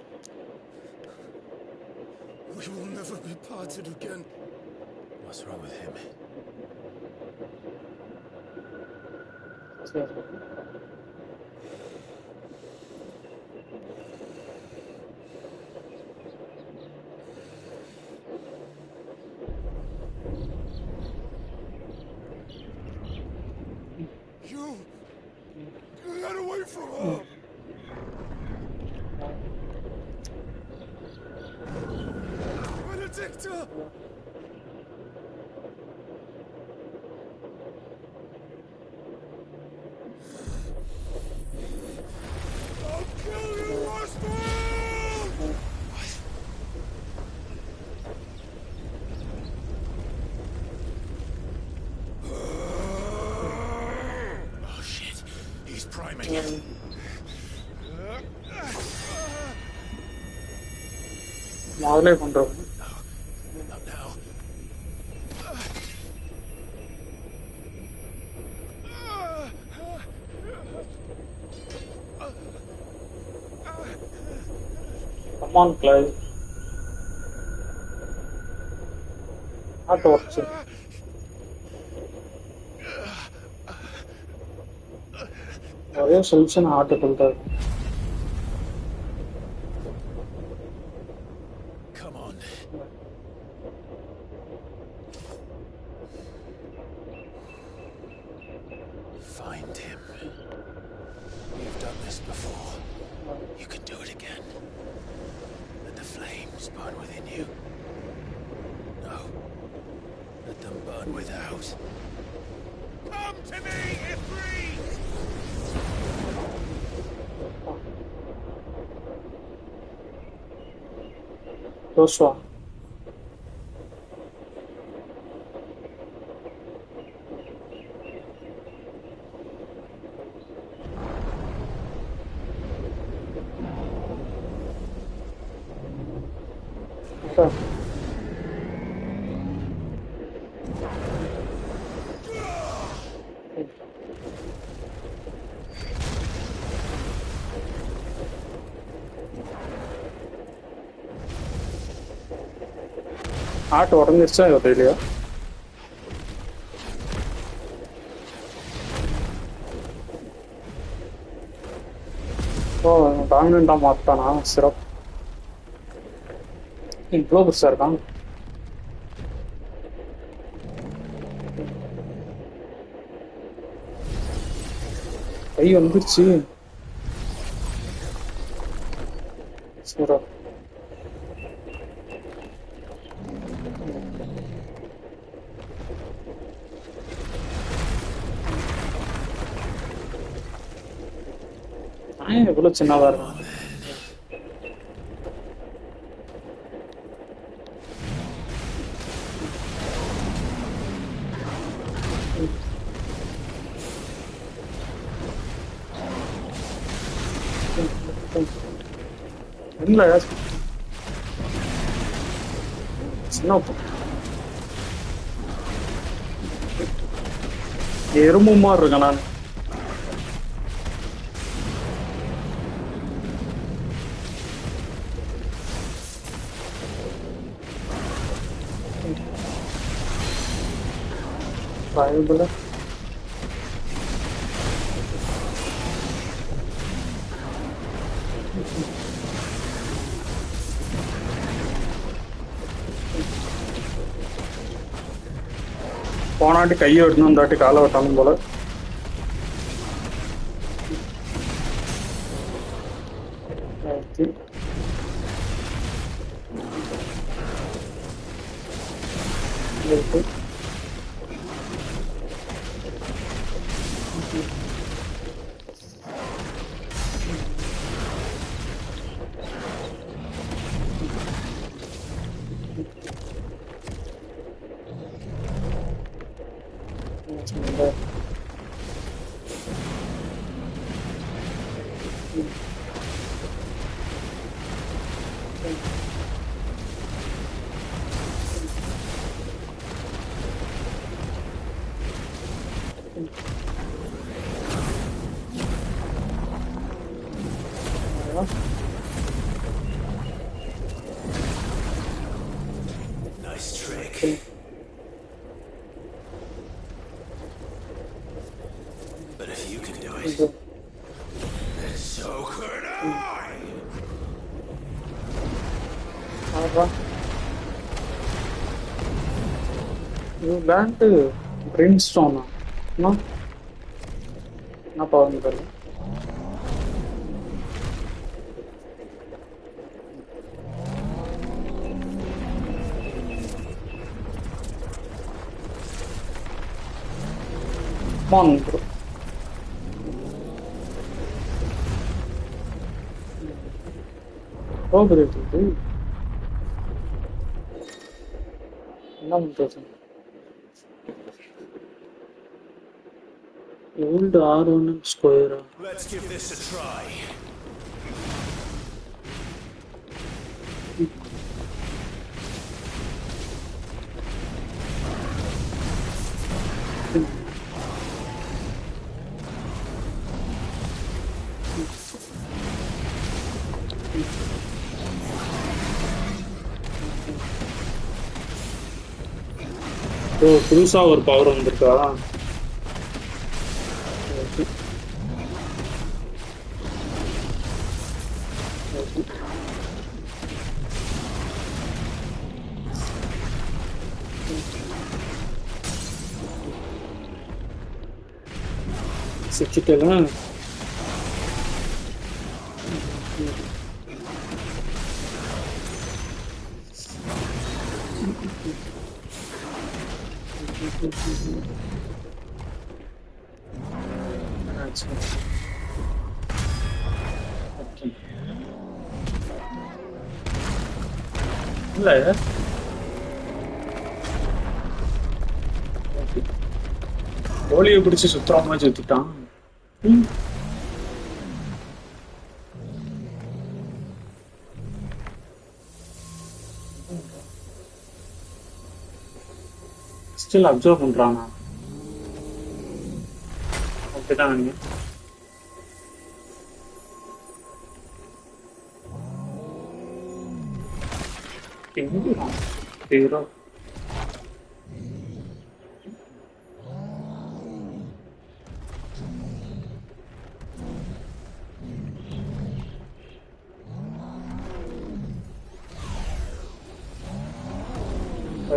we will never be parted again. What's wrong with him? சரி. You got away from her. Benedicta! I'll kill you, Oswald! Oh shit, he's priming. முதலே பண்றோம். Not now. Come on, Clive. Not works. ஒரே solution article தான். Come on. Find him. You've done this before. You can do it again. Let the flames burn within you. No. Let them burn without. Come to me, Ifrit! Joshua. Okay. ஆட்டு உடஞ்சிருச்சா இல்லையா? ஓ டாமினண்டா மாத்தானா? சிறப்பு. இவ்வளோ பெருசா இருக்கான். கை வந்துருச்சு. சிறப்பு. இவ்வளவு சின்னதா இருக்கும். இல்ல சின்ன எறும்பு மாதிரி இருக்கேன் நான். Bible. போனாட்டி கையை வெட்டணும், இந்தாட்டி காலை வெட்டாலும் போல. Nice trick. But if you can do it, then so could I. You learned brimstone, no? No problem. Come on, bro. Probability, dude. Old R1 square. Let's give this a try. புதுசா ஒரு power வந்திருக்கா? சிக்கிட்டலாம். இல்ல கோழியை பிடிச்சி சுத்தமா சுத்திட்டான். Still observe பண்றானா? அப்படிதான் நீங்க ஹீரோ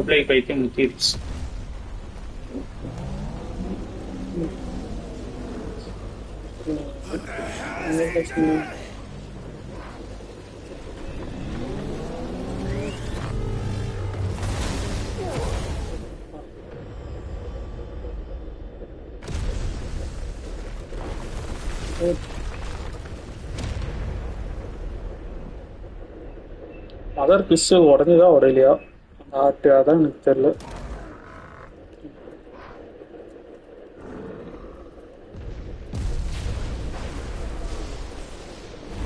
play பைத்தியம் முத்திருச்சு. அதர் பிஸ் உடஞ்சுதான் உடையலையா? அதான் எனக்கு தெரியல.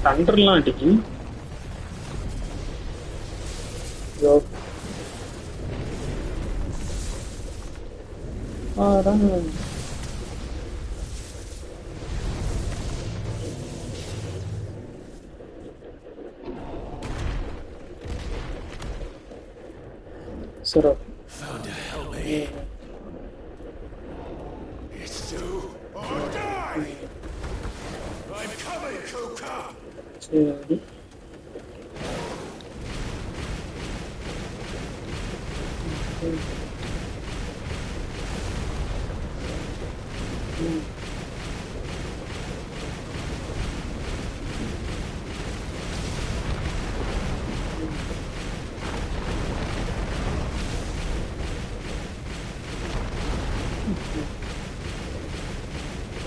தண்டர்லாம் அடிக்கி Sir. Found to help me. It's do or die. I'm coming, Kuka.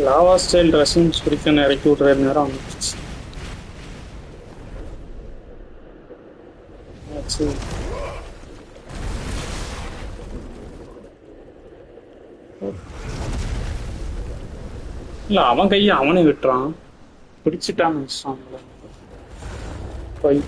Lava style dressing பிடிக்க இறக்கி விடுற நேரம் வந்துச்சு. இல்ல அவன் கையை அவனே விட்டுறான், பிடிச்சிட்டான்னு வச்சான்ல. போய்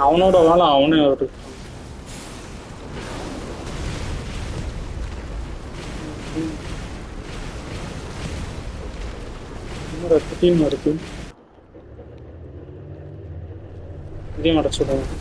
அவனோட வேலை அவனே ஒரு டீம் இருக்கு. இதையும் அடைச்சுடுவோம்.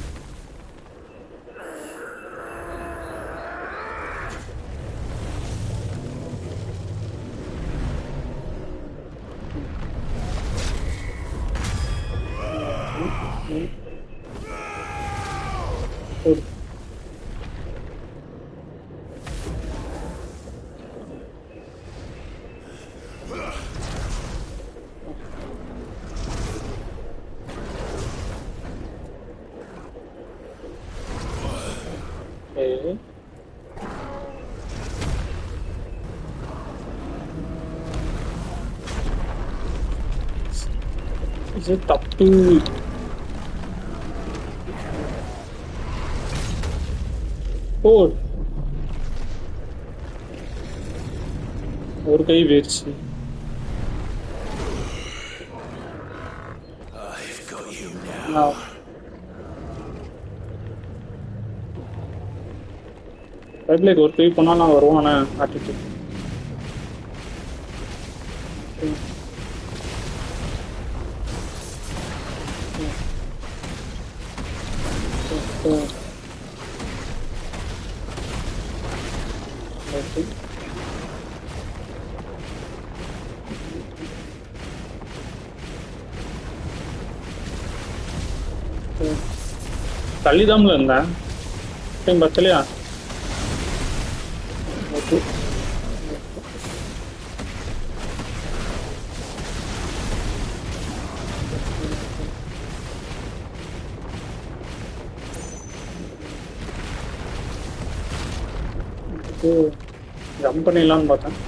இது தப்பு. ஒரு கை போயிடுச்சு. ரைட்லைட் ஒரு கை பண்ணா நான் வருவானே ஆட்டிட்டு. தள்ளிதாம்ல இருந்தேன், பத்தலையா? ஓகே ஜம்ப் பண்ணிடலான்னு பார்த்தேன்.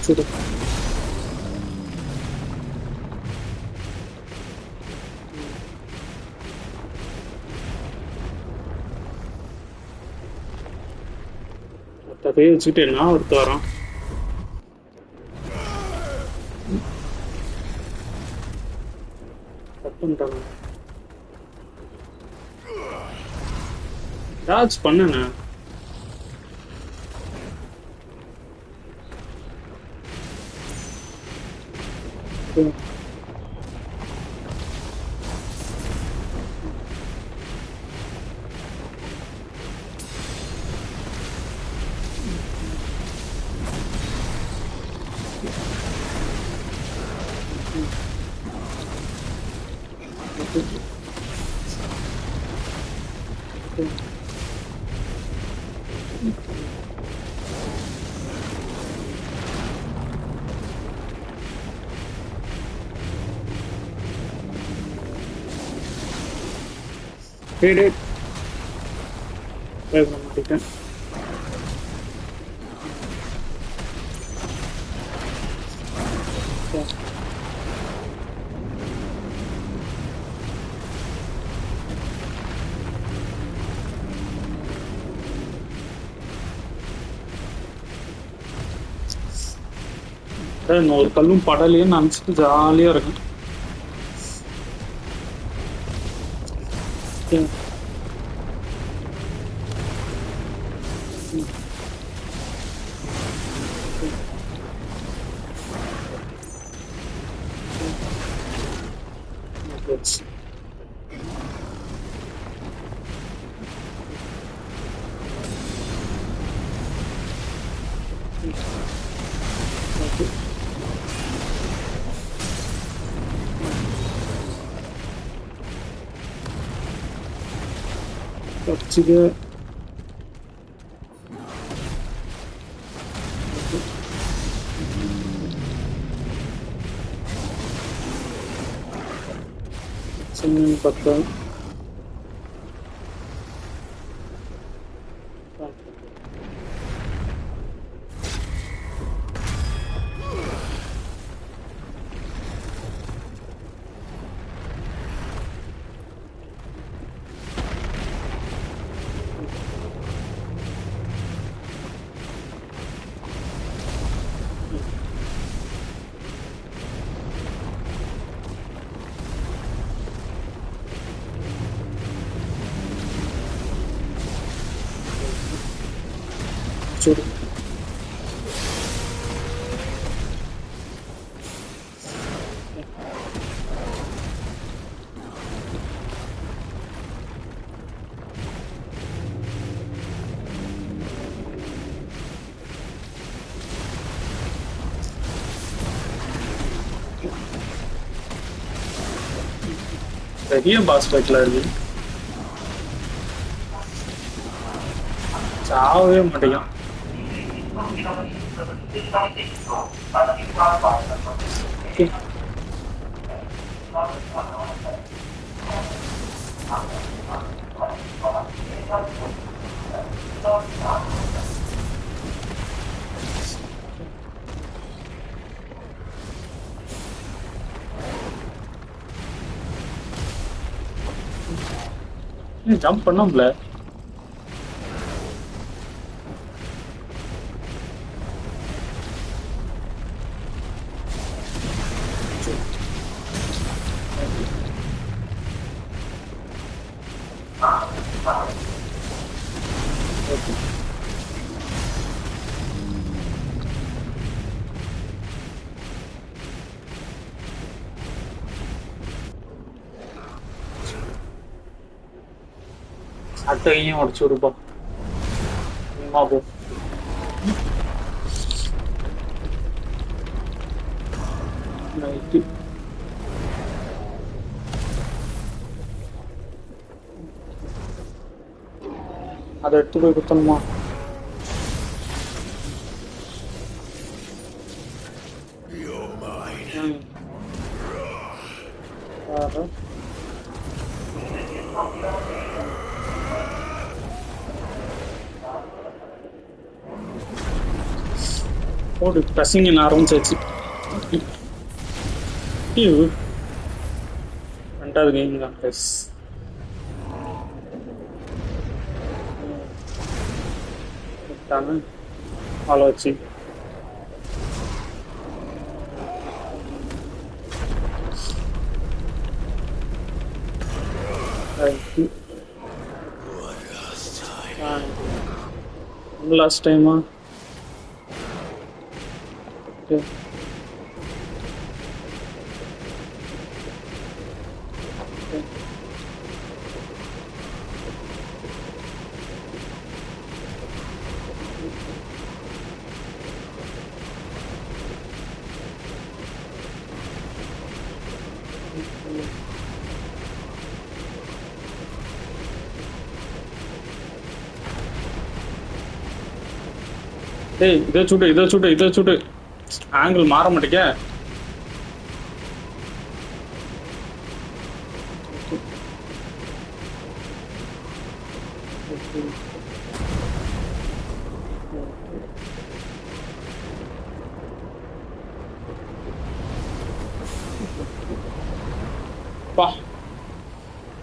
சரி அப்படியே வச்சுக்கிட்டு என்ன ஒருத்த வரான். தப்புன்ட்டாங்க. Touch பண்ணேண்ணே. Wait. Wait, I'm taking. ஒரு கல்லும் படலையும் நினச்சிட்டு ஜாலியாக இருக்கும். Today Senin bakalım. Sorry. பெரிய பாஸ் ஃபைட்ல இருக்கு. சாவவே மாட்டேங்கான். ஜம்ப் பண்ணோம்ல. அட்டையும் உடச்சு விடுப்பா. போ அதை எடுத்து போய் குத்தணுமா? ஓடு பசிங்க ஆரம்பிச்சாச்சு. ரெண்டாவது கேம் தான் ப்ளஸ் ஆள வச்சு லாஸ்ட் டைமா? Okay. Hey, இதை சுட்டு ஆங்கிள் மாற மாட்டேங்க.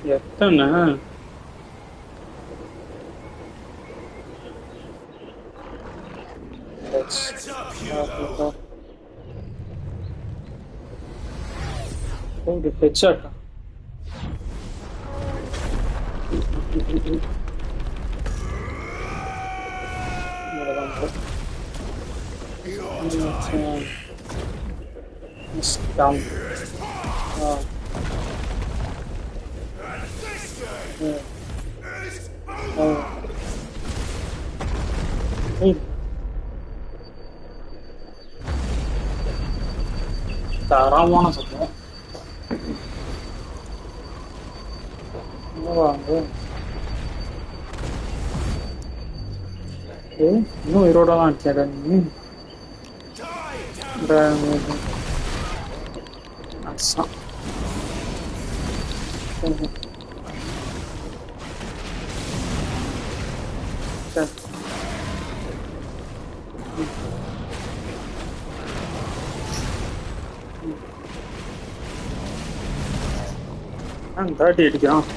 எத்தனை பெச்சாக்கா down. தரமான சத்தம் இன்னும் உயிரோட தான் இருக்கியா நீ தாட்டி அடிக்கிறான்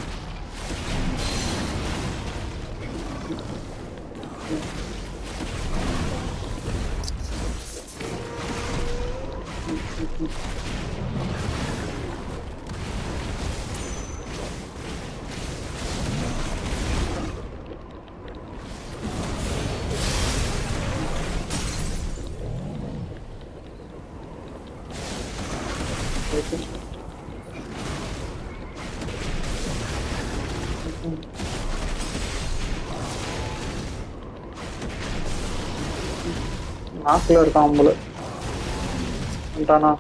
நாக்கில் இருக்கான் போல வந்துட்டானா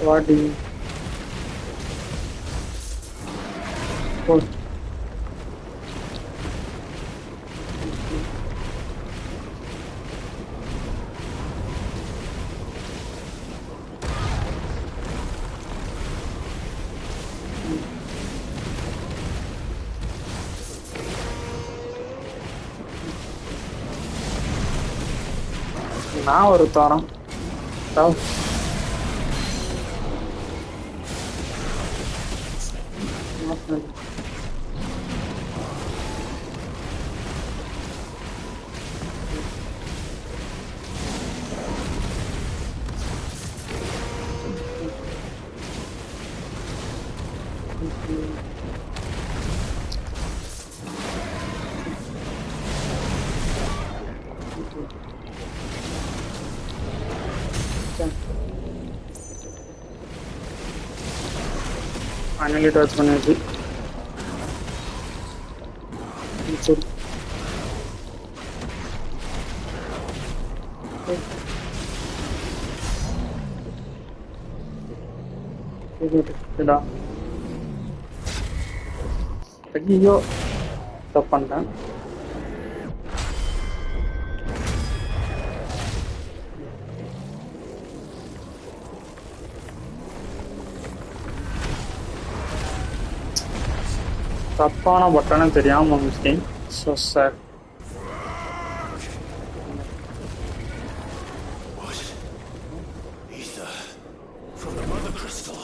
வாடி நான் ஒரு தரம் finally touch பண்ணியாச்சு ஐயோ தப்பு பண்ணிட்டேன் தப்பான பட்டனை தெரியாம mistake so sad Ether from the mother crystal.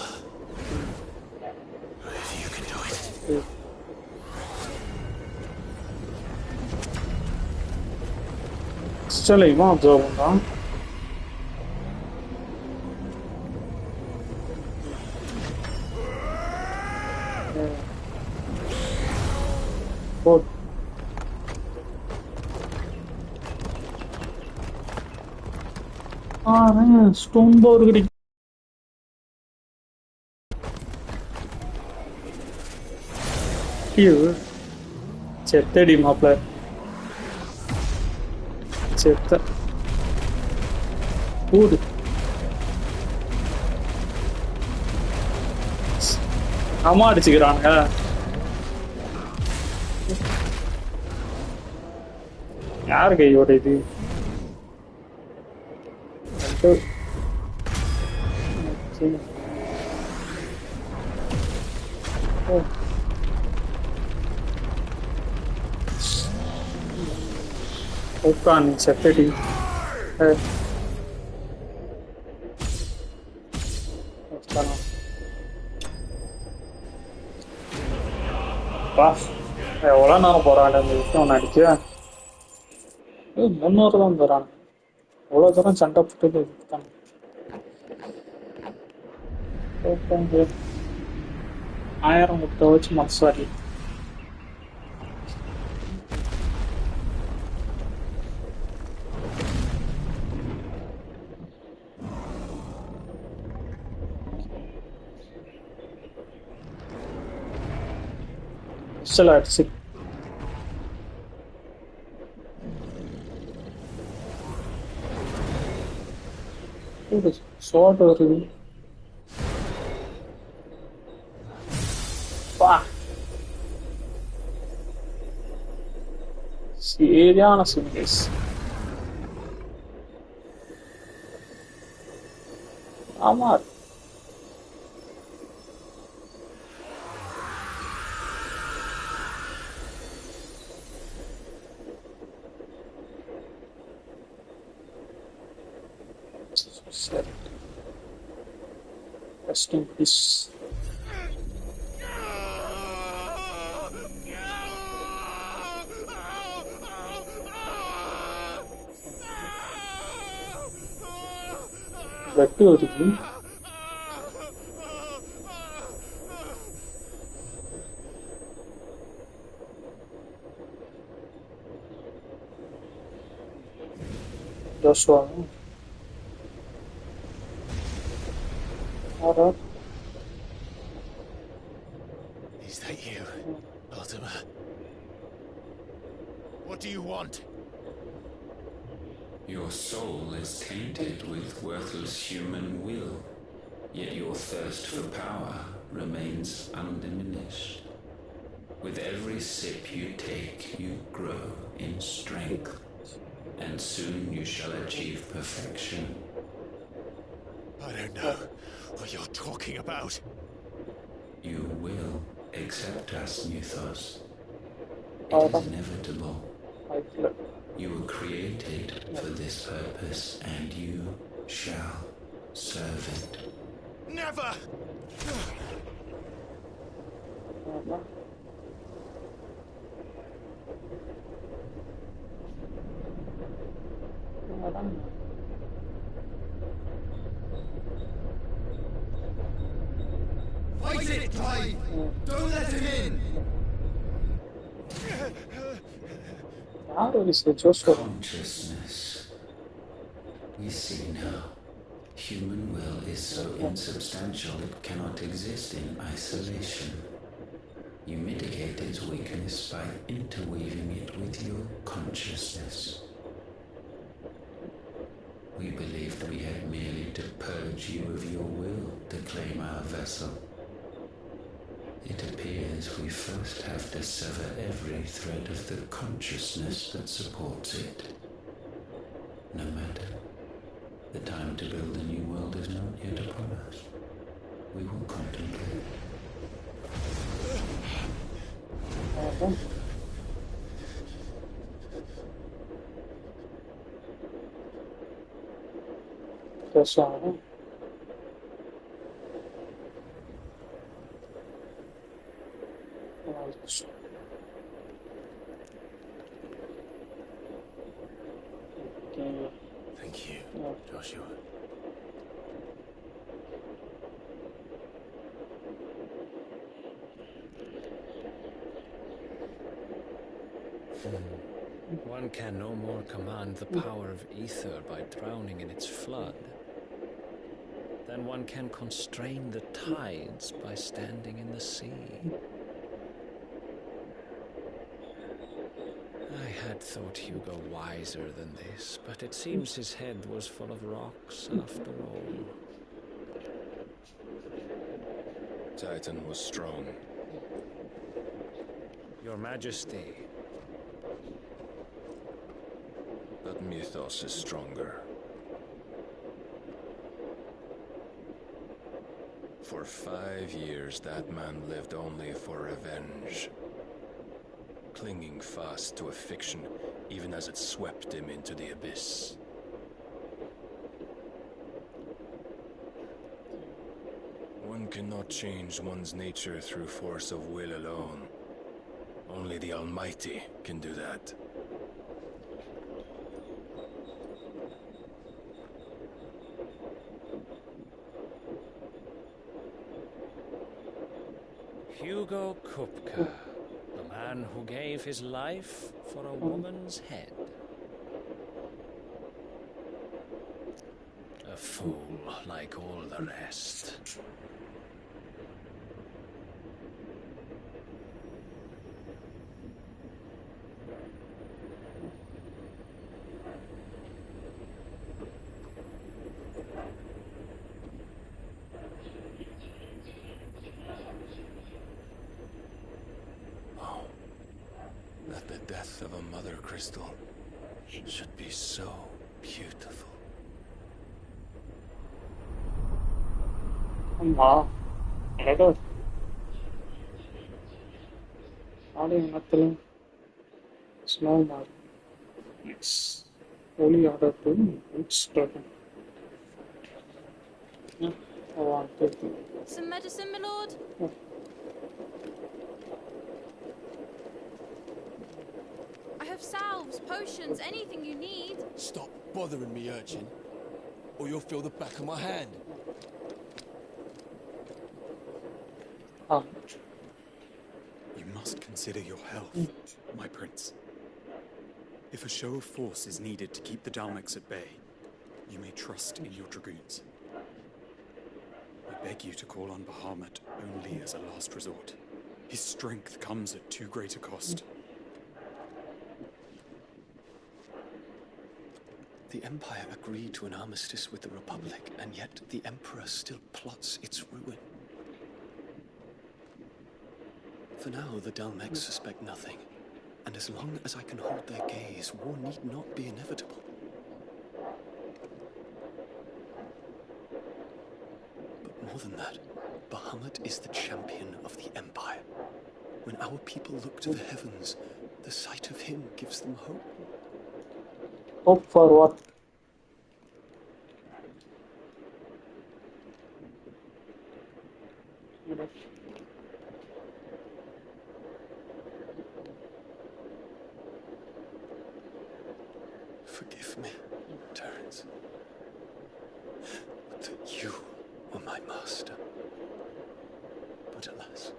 If you can do it. Still இவன் அப்சர்வ் பண்றான் स्टोन बोर చెత్తడి మాప్ల చెత్త ఊడు அம்மா அடிச்சுக்கிறானுங்க யாரு கையோட இது Bukan seperti sekarang pas எவ்வளோ நேரம் போகிறான் அந்த விஷயம் நடிக்க 300 தான் தரான் அவ்வளோ தூரம் சண்டை போட்டு தான் 1000 கொடுத்த வச்சு மனசாரி சில அடிச்சு சோட் வருது சரியான சிங்கிள்ஸ் ஆமா rest in peace. வெட்டு வருது Joshua. Alright. Is that you, Ultima? What do you want? Your soul is tainted with worthless human will, yet your thirst for power remains undiminished. With every sip you take, you grow in strength, and soon you shall achieve perfection. I don't know what you're talking about. You will accept us, Mythos. It is inevitable. You were created for this purpose, and you shall serve it. Never! Fight it, Clive! Don't let him in! Consciousness. We see now. Human will is so insubstantial it cannot exist in isolation. You mitigate its weakness by interweaving it with your consciousness. We believed we had merely to purge you of your will to claim our vessel. It appears we first have to sever every thread of the consciousness that supports it. No matter. The time to build a new world is not yet upon us. We will contemplate. Thank you, Joshua. One can no more command the power of ether by drowning in its flood than one can constrain the tides by standing in the sea. I had thought Hugo wiser than this, but it seems his head was full of rocks after all. Titan was strong. Your Majesty. But Mythos is stronger. For 5 years, that man lived only for revenge. Clinging fast to a fiction even as it swept him into the abyss. One cannot change one's nature through force of will alone. Only the Almighty can do that. Hugo Kupka, the man who gave his life for a woman's head. A fool like all the rest. That the death of a mother crystal should be so beautiful. Wow. Edo. Adding nothing. Small mark. Yes. Only order to it's token. Yeah. I want to. Some medicine, my lord? Yeah. I have salves, potions, anything you need. Stop bothering me, urchin, or you'll feel the back of my hand. You must consider your health, my prince. If a show of force is needed to keep the Dalmex at bay, you may trust in your dragoons. I beg you to call on Bahamut only as a last resort. His strength comes at too great a cost. The Empire agreed to an armistice with the Republic, and yet the Emperor still plots its ruin. For now, the Dalmex suspect nothing, and as long as I can hold their gaze, war need not be inevitable. But more than that, Bahamut is the champion of the Empire. When our people look to the heavens, the sight of him gives them hope. Hope for what? Forgive me, Terence, that you were my master. But alas,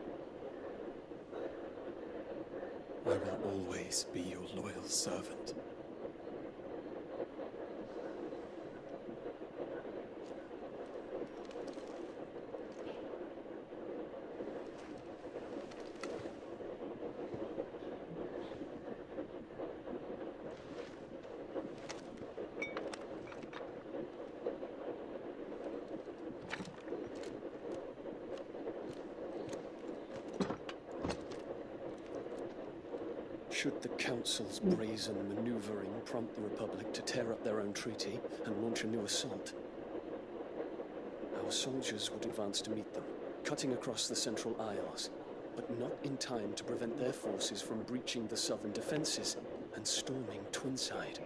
I will always be your loyal servant. should the Council's brazen maneuvering prompt the Republic to tear up their own treaty and launch a new assault, our soldiers would advance to meet them, cutting across the Central Isles, but not in time to prevent their forces from breaching the southern defenses and storming Twinside.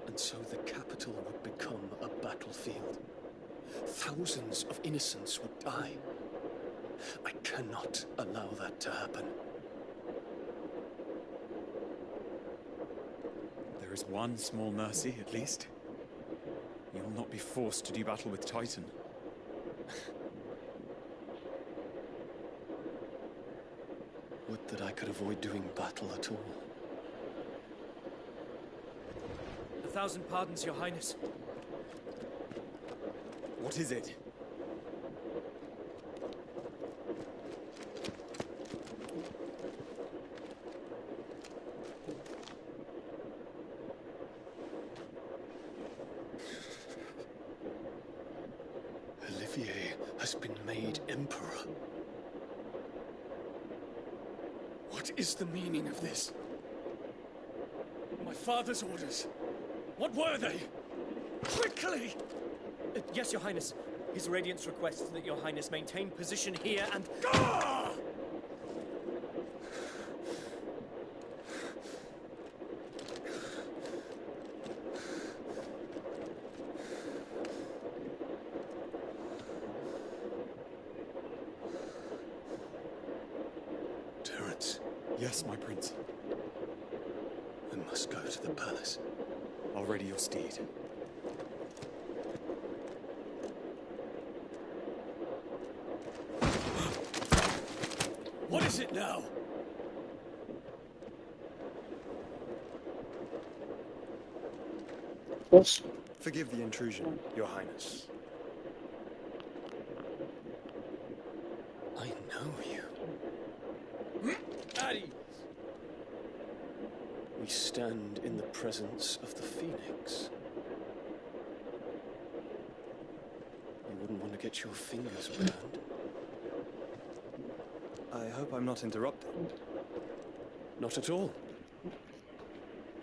And so the capital would become a battlefield. Thousands of innocents would die. I cannot allow that to happen. There is one small mercy, at least. You will not be forced to do battle with Titan. Would that I could avoid doing battle at all. 1,000 pardons, Your Highness. What is it? Olivier has been made Emperor. What is the meaning of this? My father's orders. What were they? Quickly! Yes, Your Highness. His Radiance requests that Your Highness maintain position here and... Yes, my prince. We must go to the palace. I'll ready your steed. What is it now? Yes. Forgive the intrusion, Your Highness. I know you. Addy! We stand in the presence of the Phoenix. You wouldn't want to get your fingers burned. I hope I'm not interrupting. Not at all.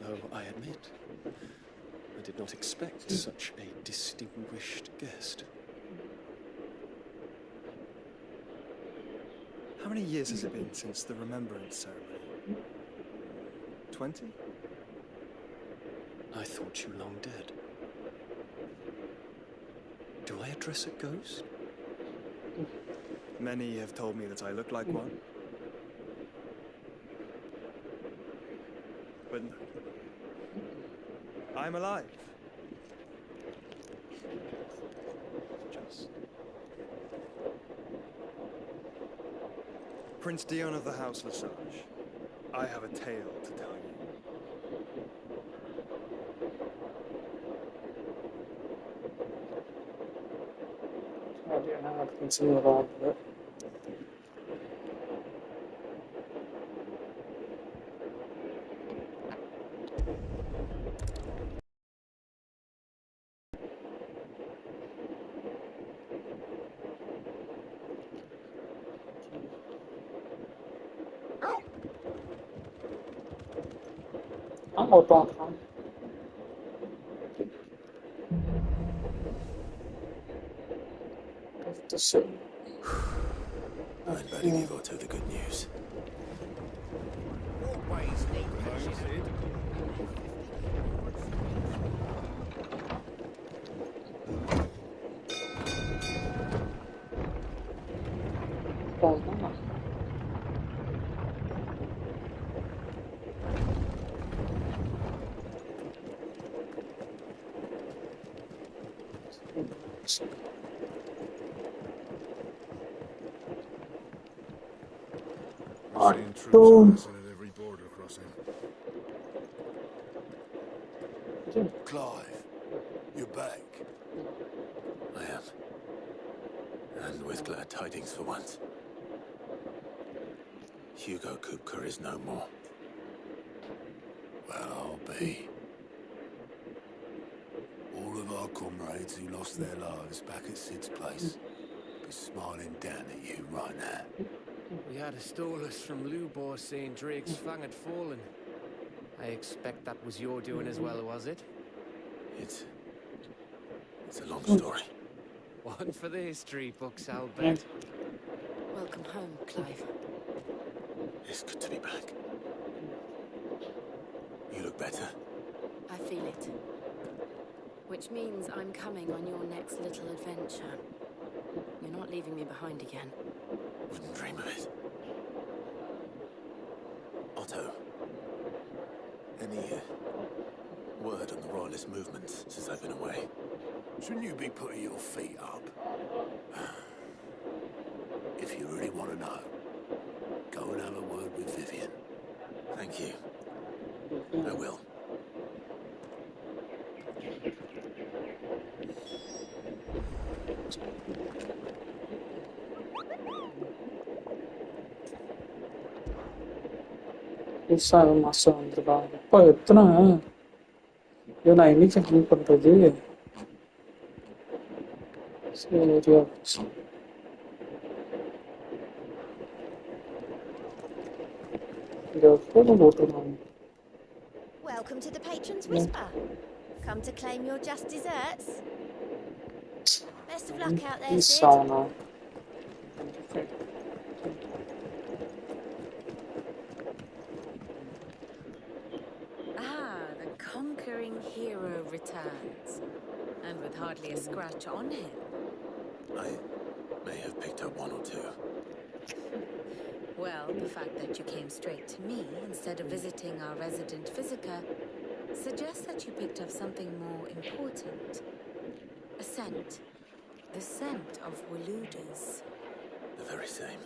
Though I admit, I did not expect such a distinguished guest. How many years has it been since the Remembrance ceremony? 20? I thought you long dead. Do I address a ghost? Many have told me that I look like one. But no. I'm alive. Just. Prince Dion of the House Lesage, I have a tale to tell you. I can see it all of it. Auto. I'm betting you've Otto the good news. We're seeing troops passing at every border crossing. Clive, you're back. I am. And with glad tidings for once. Hugo Kupka is no more. Well, I'll be. All of our comrades who lost their lives back at Sid's place be smiling down at you right now. We had a stolus from Lubor saying Drake's fang had fallen. I expect that was your doing as well, was it? It's a long story. One for the history books, I'll bet. Welcome home, Clive. It's good to be back. You look better. I feel it. Which means I'm coming on your next little adventure. You're not leaving me behind again. Wouldn't dream of it. Otto, any word on the royalist movement since I've been away? Shouldn't you be putting your feet up? If you really want to know, go and have a word with Vivian. Thank you. I will. மாசம் வந்துருக்கான் இப்போ எத்தனை ஐயோ நான் என்னைக்கு clean பண்றது சரியா போச்சு இந்த போட்டோ போட்டுருக்காங்க Welcome to the Patron's Whisper. Come to claim your just desserts. Best of luck out there, Sid. sauna The conquering hero returns. And with hardly a scratch on him. I may have picked up one or two. Well, the fact that you came straight to me instead of visiting our resident physiker suggests that you picked up something more important. A scent. The scent of Waludas. The very same.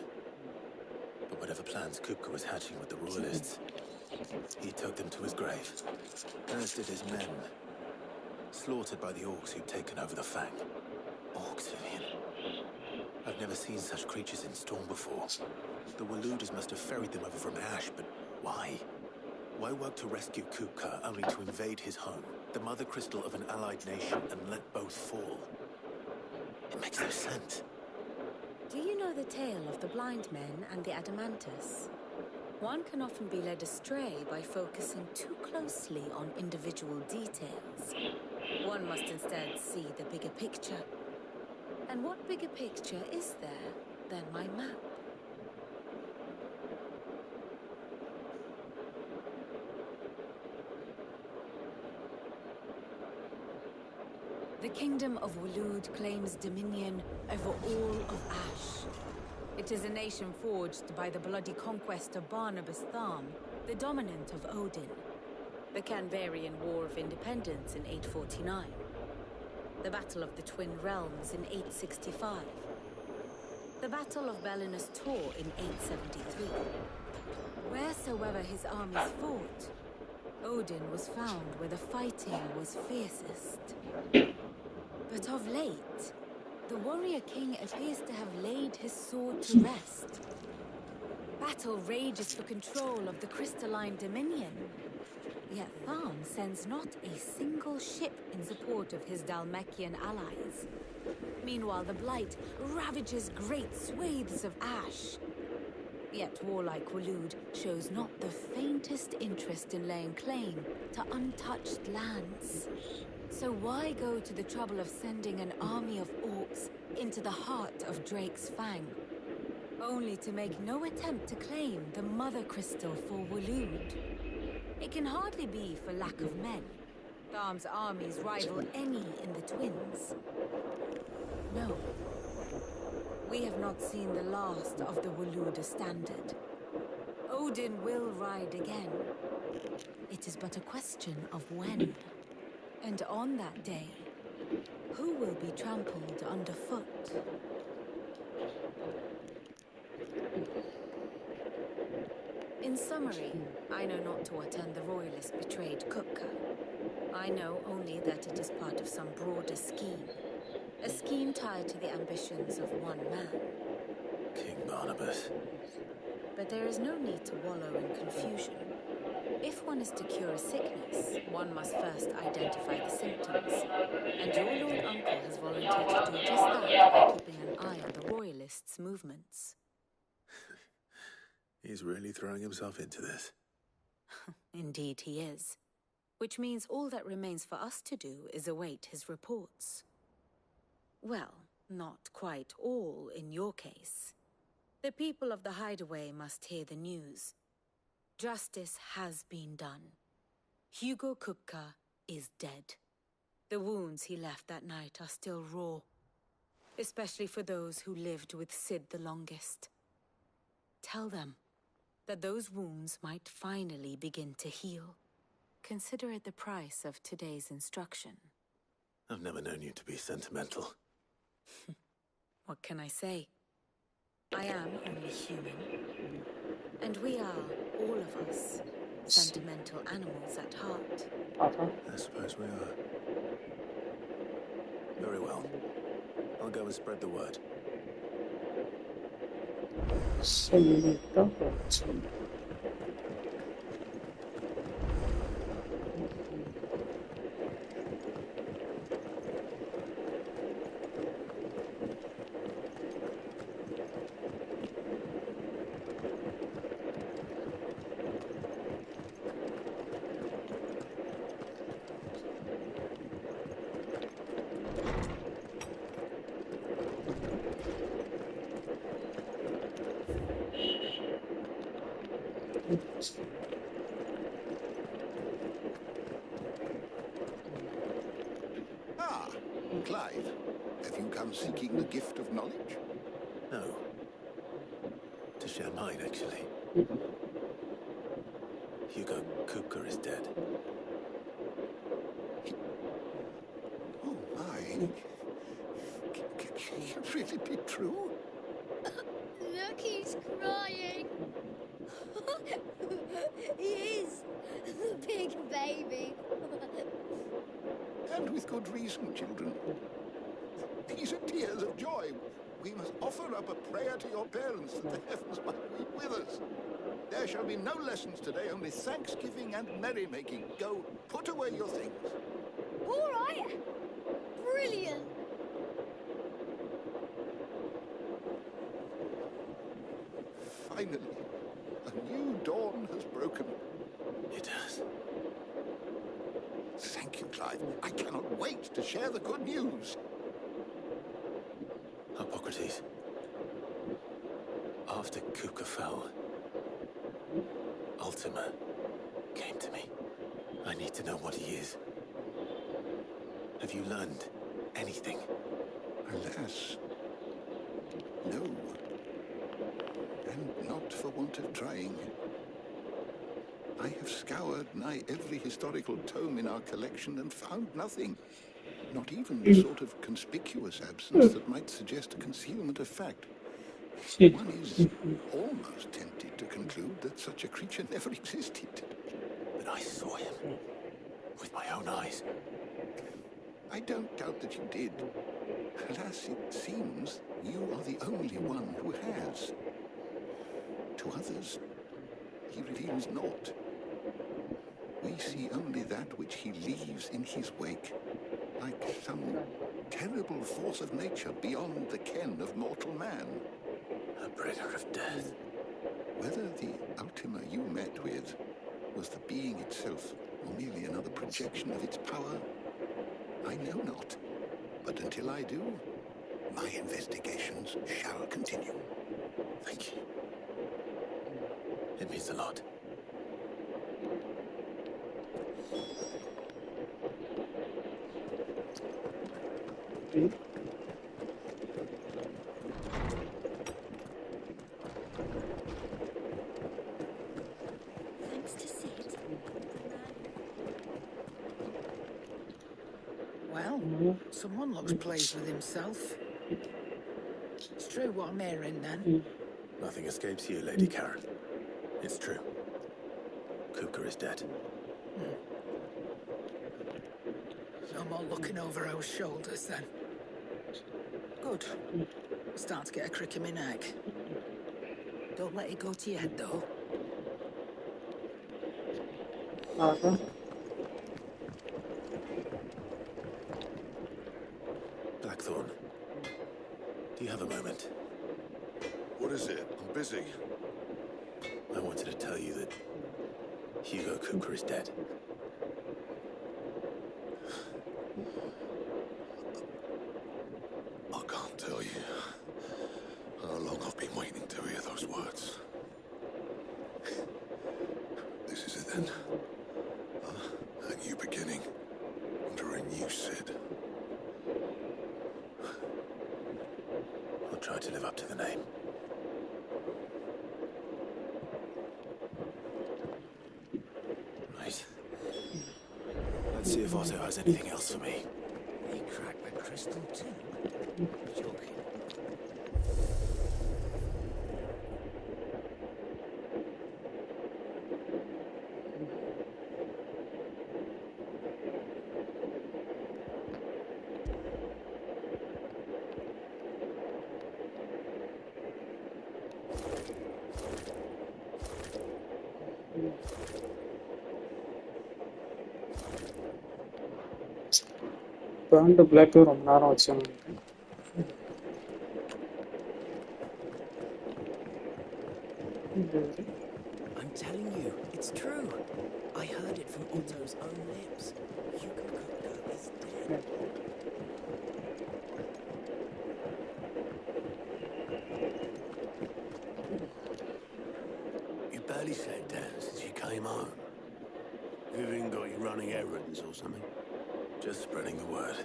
But whatever plans Kupka was hatching with the Royalists, he took them to his grave, as did his men. Slaughtered by the orcs who'd taken over the Fang. Orcs, Vivian. I've never seen such creatures in Storm before. The Waludas must have ferried them over from Ash, but why? Why work to rescue Kupka only to invade his home, the mother crystal of an allied nation, and let both fall? It makes no sense. Do you know the tale of the blind men and the Adamantus? One can often be led astray by focusing too closely on individual details. One must instead see the bigger picture. And what bigger picture is there than my map? The Kingdom of Walud claims dominion over all of Ash. It is a nation forged by the bloody conquest of Barnabas Tharm, the dominant of Odin. The Canvarian War of Independence in 849. The Battle of the Twin Realms in 865. The Battle of Belinus Tor in 873. Wheresoever his armies fought, Odin was found where the fighting was fiercest. But of late, the warrior king appears to have laid his sword to rest. Battle rages for control of the crystalline dominion. Yet Tharm sends not a single ship in support of his Dhalmekian allies. Meanwhile, the Blight ravages great swathes of Ash. Yet warlike Walud shows not the faintest interest in laying claim to untouched lands. So why go to the trouble of sending an army of orcs into the heart of Drake's Fang, only to make no attempt to claim the Mother Crystal for Walud? It can hardly be for lack of men. Tharm's armies rival any in the Twins. No. We have not seen the last of the Waluda standard. Odin will ride again. It is but a question of when. And on that day, who will be trampled underfoot? In summary, I know not to what end the Royalists betrayed Kupka. I know only that it is part of some broader scheme. A scheme tied to the ambitions of one man. King Barnabas. But there is no need to wallow in confusion. If one is to cure a sickness, one must first identify the symptoms. And your Lord Uncle has volunteered to do just that by keeping an eye on the Royalists' movements. He's really throwing himself into this. Indeed he is. Which means all that remains for us to do is await his reports. Well, not quite all in your case. The people of the Hideaway must hear the news. Justice has been done. Hugo Kupka is dead. The wounds he left that night are still raw, especially for those who lived with Sid the longest. Tell them that those wounds might finally begin to heal. Consider it the price of today's instruction. I've never known you to be sentimental. What can I say? I am only human. And we are, all of us, sentimental animals at heart. I suppose we are. Very well. I'll go and spread the word. Ah, Clive. Have you come seeking the gift of knowledge? No. To share mine, actually. Hugo Kupka is dead. Oh, my. Can it really be true? Look, he's crying. He is. The big baby. And with good reason, children. These are tears of joy. We must offer up a prayer to your parents that the heavens might weep with us. There shall be no lessons today, only thanksgiving and merrymaking. Go, put away your things. All right. Brilliant. Finally, a new dawn has broken. It has. Thank you, Clive. I cannot wait to share the good news. Hippocrates. After Kupka fell, Ultima came to me. I need to know what he is. Have you learned anything? Alas, no. And not for want of trying. I have scoured nigh every historical tome in our collection and found nothing. Not even the sort of conspicuous absence that might suggest a concealment of fact. One is almost tempted to conclude that such a creature never existed. But I saw him with my own eyes. I don't doubt that you did. Alas, it seems you are the only one who has. To others, he reveals naught. We see only that which he leaves in his wake, like some terrible force of nature beyond the ken of mortal man. A bringer of death. Whether the Ultima you met with was the being itself, or merely another projection of its power, I know not. But until I do, my investigations shall continue. Thank you. It means a lot. Thanks to Sid. Well, someone looks pleased with himself. It's true what I'm hearing, then. Nothing escapes you, Lady Karen. It's true. Kupka is dead. No more looking over our shoulders, then. Good. Start to get a crick in my neck. Don't let it go to your head, though. Blackthorn, do you have a moment? What is it? I'm busy. I wanted to tell you that Hugo Kupka is dead. I can't tell you how long I've been waiting to hear those words. This is it then. A new beginning under a new Sid. I'll try to live up to the name. Right. Let's see if Otto has anything else for me. He cracked the crystal too. Joking. பேண்ட் பிளாக் ரொம்ப நேரம் வச்சேன். I'm telling you, it's true. I heard it from Otto's own lips. Hugo Kupka is dead. You barely sat down since you came home. Vivian got you running errands or something? Just spreading the word.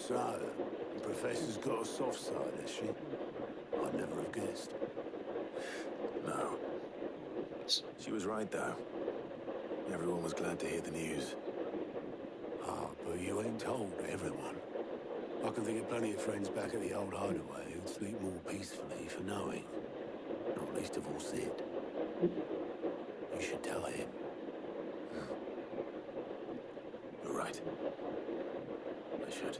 So, the Professor's got a soft side, has she? I'd never have guessed. No. She was right, though. Everyone was glad to hear the news. Ah, but you ain't told everyone. I can think of plenty of friends back at the old hideaway who'd sleep more peacefully for knowing. Not least of all Sid. You should tell him. You're right. I should.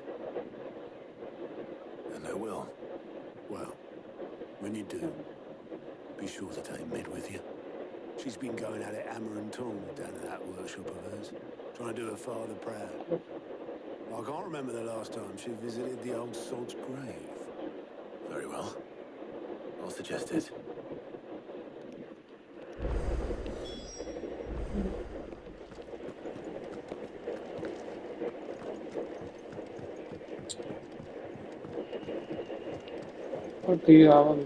And I will. Well, when you do, be sure to take Med with you. She's been going at it hammer and tongs down at that workshop of hers, trying to do her father proud. I can't remember the last time she visited the old sod's grave. Very well. I'll suggest it. Okay அவன்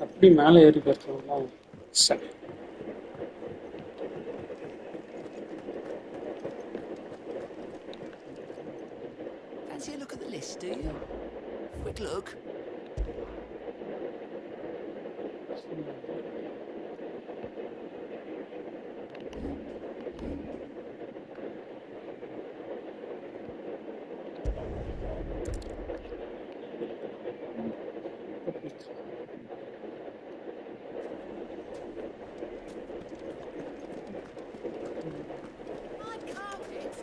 அப்படி மேலே ஏறி போயிருக்காங்களா? சரி. Fancy a look at the list, do you? Quick look.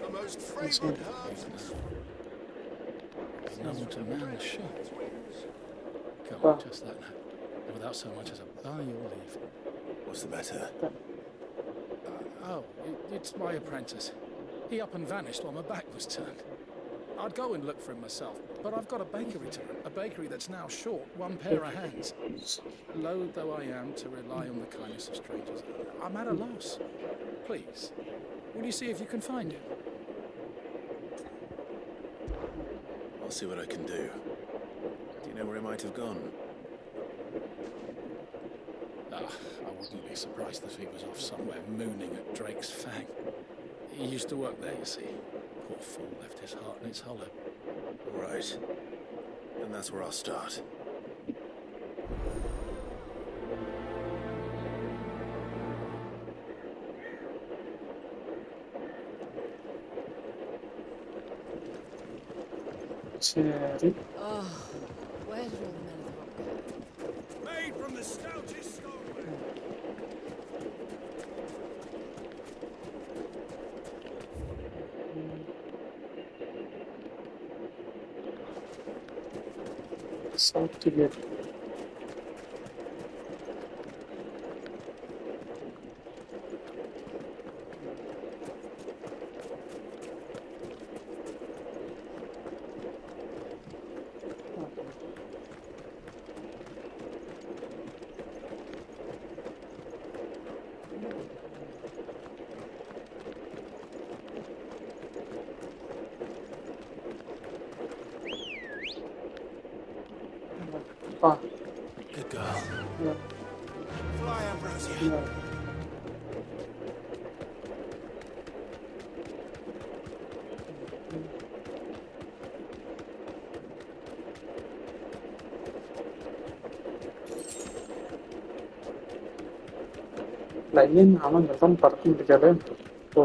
The most favored herbs. Nothing to man the shop. Go on, just that now. Without so much as a bow, you'll leave. What's the matter? It's my apprentice. He up and vanished while my back was turned. I'd go and look for him myself, but I've got a bakery to run. A bakery that's now short one pair of hands. Loath though I am to rely on the kindness of strangers, I'm at a loss. Please, will you see if you can find him? I'll see what I can do. Do you know where he might have gone? I wouldn't be surprised if he was off somewhere mooning at Drake's Fang. He used to work there, you see. Poor fool left his heart in its hollow. Right. And that's where I'll start. சரி. Oh, where did all the men of the rock go? Made from the stoutest stoneware. சாப்பிட்டு Good girl. Fly, Ambrosia. Line அவன் தான் பறக்க முடியாது. ஓ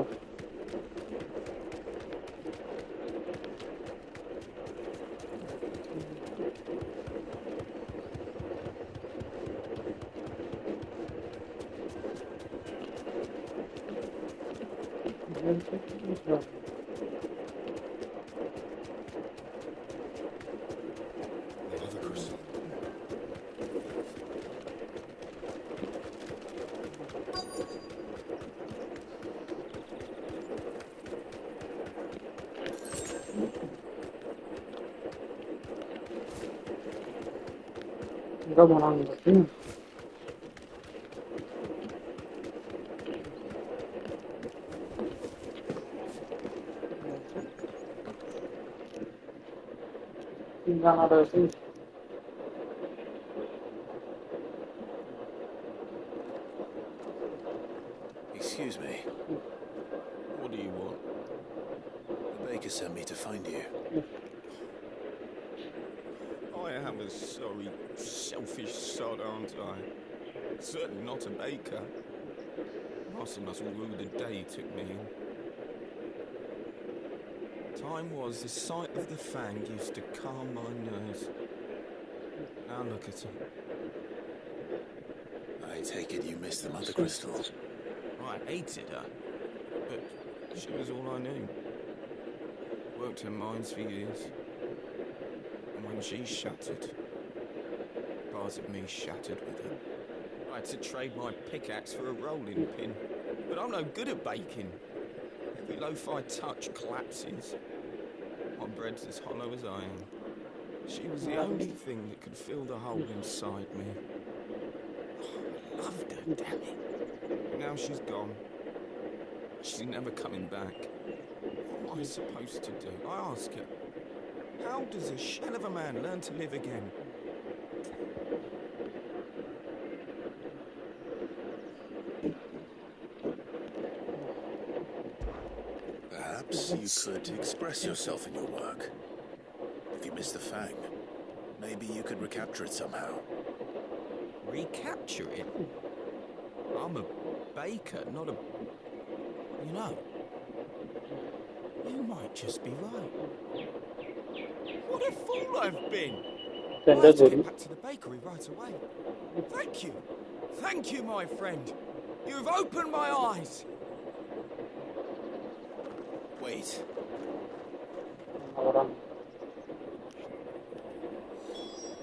Another crystal. எங்க போனாங்க? Excuse me. What do you want? The Baker sent me to find you. I am a sorry, selfish sod, aren't I? Certainly not a baker. Master must rue the day he took me in. Time was the sight of the fang used to calm my nerves. Now look at him. I take it you missed the mother crystal. I hated her, but she was all I knew. Worked her mines for years. And when she shattered, parts of me shattered with her. I had to trade my pickaxe for a rolling pin, but I'm no good at baking. Every loaf I touch collapses. My bread's as hollow as I am. She was the only thing that could fill the hole inside me. I loved her, damn it. Now she's gone. She's never coming back. What am I supposed to do? I ask her. How does a shell of a man learn to live again? Perhaps you could express yourself in your work. If you miss the fang, maybe you could recapture it somehow. Recapture it? I'm a baker, not a... You know, you might just be right. What a fool I've been! I have to get back to the bakery right away. Thank you! Thank you, my friend! You've opened my eyes! Wait.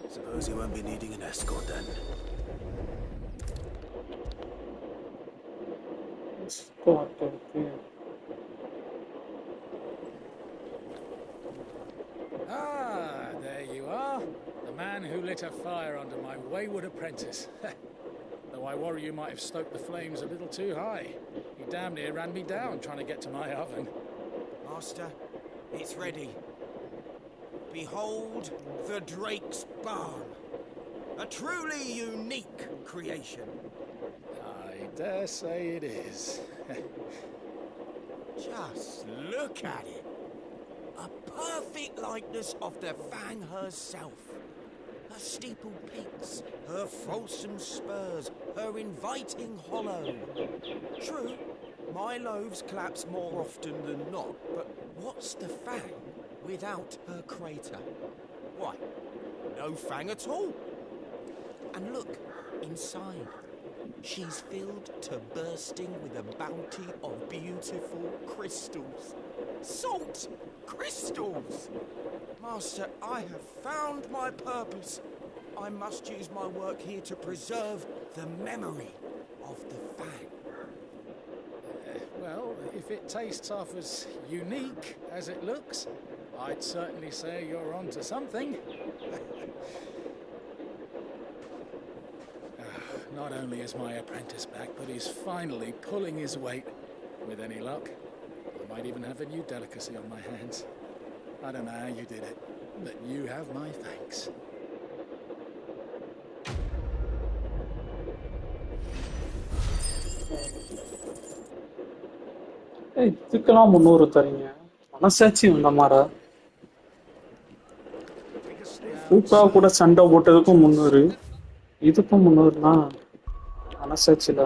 Suppose you won't be needing an escort then. Escort, okay. Ah, there you are. The man who lit a fire under my wayward apprentice. Though I worry you might have stoked the flames a little too high. He damn near ran me down trying to get to my oven. Master, it's ready. Behold the Drake's Barn. A truly unique creation. I dare say it is. Just look at it. A perfect likeness of the Fang herself. Her steepled peaks, her fulsome spurs, her inviting hollow. True, my loaves collapse more often than not, but what's the Fang without her crater? Why, no Fang at all. And look, inside. She's filled to bursting with a bounty of beautiful crystals. Salt crystals! Master, I have found my purpose. I must use my work here to preserve the memory of the Fang. Well, if it tastes half as unique as it looks, I'd certainly say you're onto something. Not only is my apprentice back, but he's finally pulling his weight. With any luck, I might even have a new delicacy on my hands. I don't know how you did it, but you have my thanks. இதுக்கெல்லாம் 300 தரீங்க மனசாட்சி உண்டமாடா சூப்பரா கூட சண்டை போட்டதுக்கும் 300 இதுக்கும் 300னா மனசாட்சியில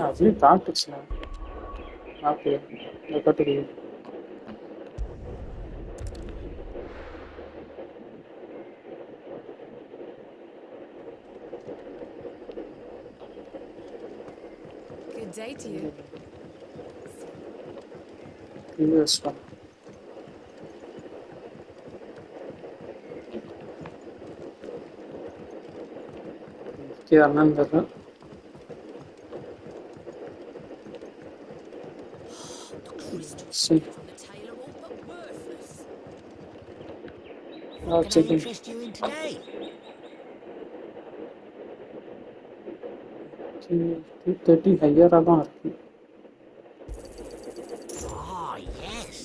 அதுலயும் காட்டுச்சுண்ணா okay கட்டுது Good day to you. Yes, ma'am. Yeah, remember that. See. What can I interest you in today? 230 higher தான் இருக்கு. Ah, yes.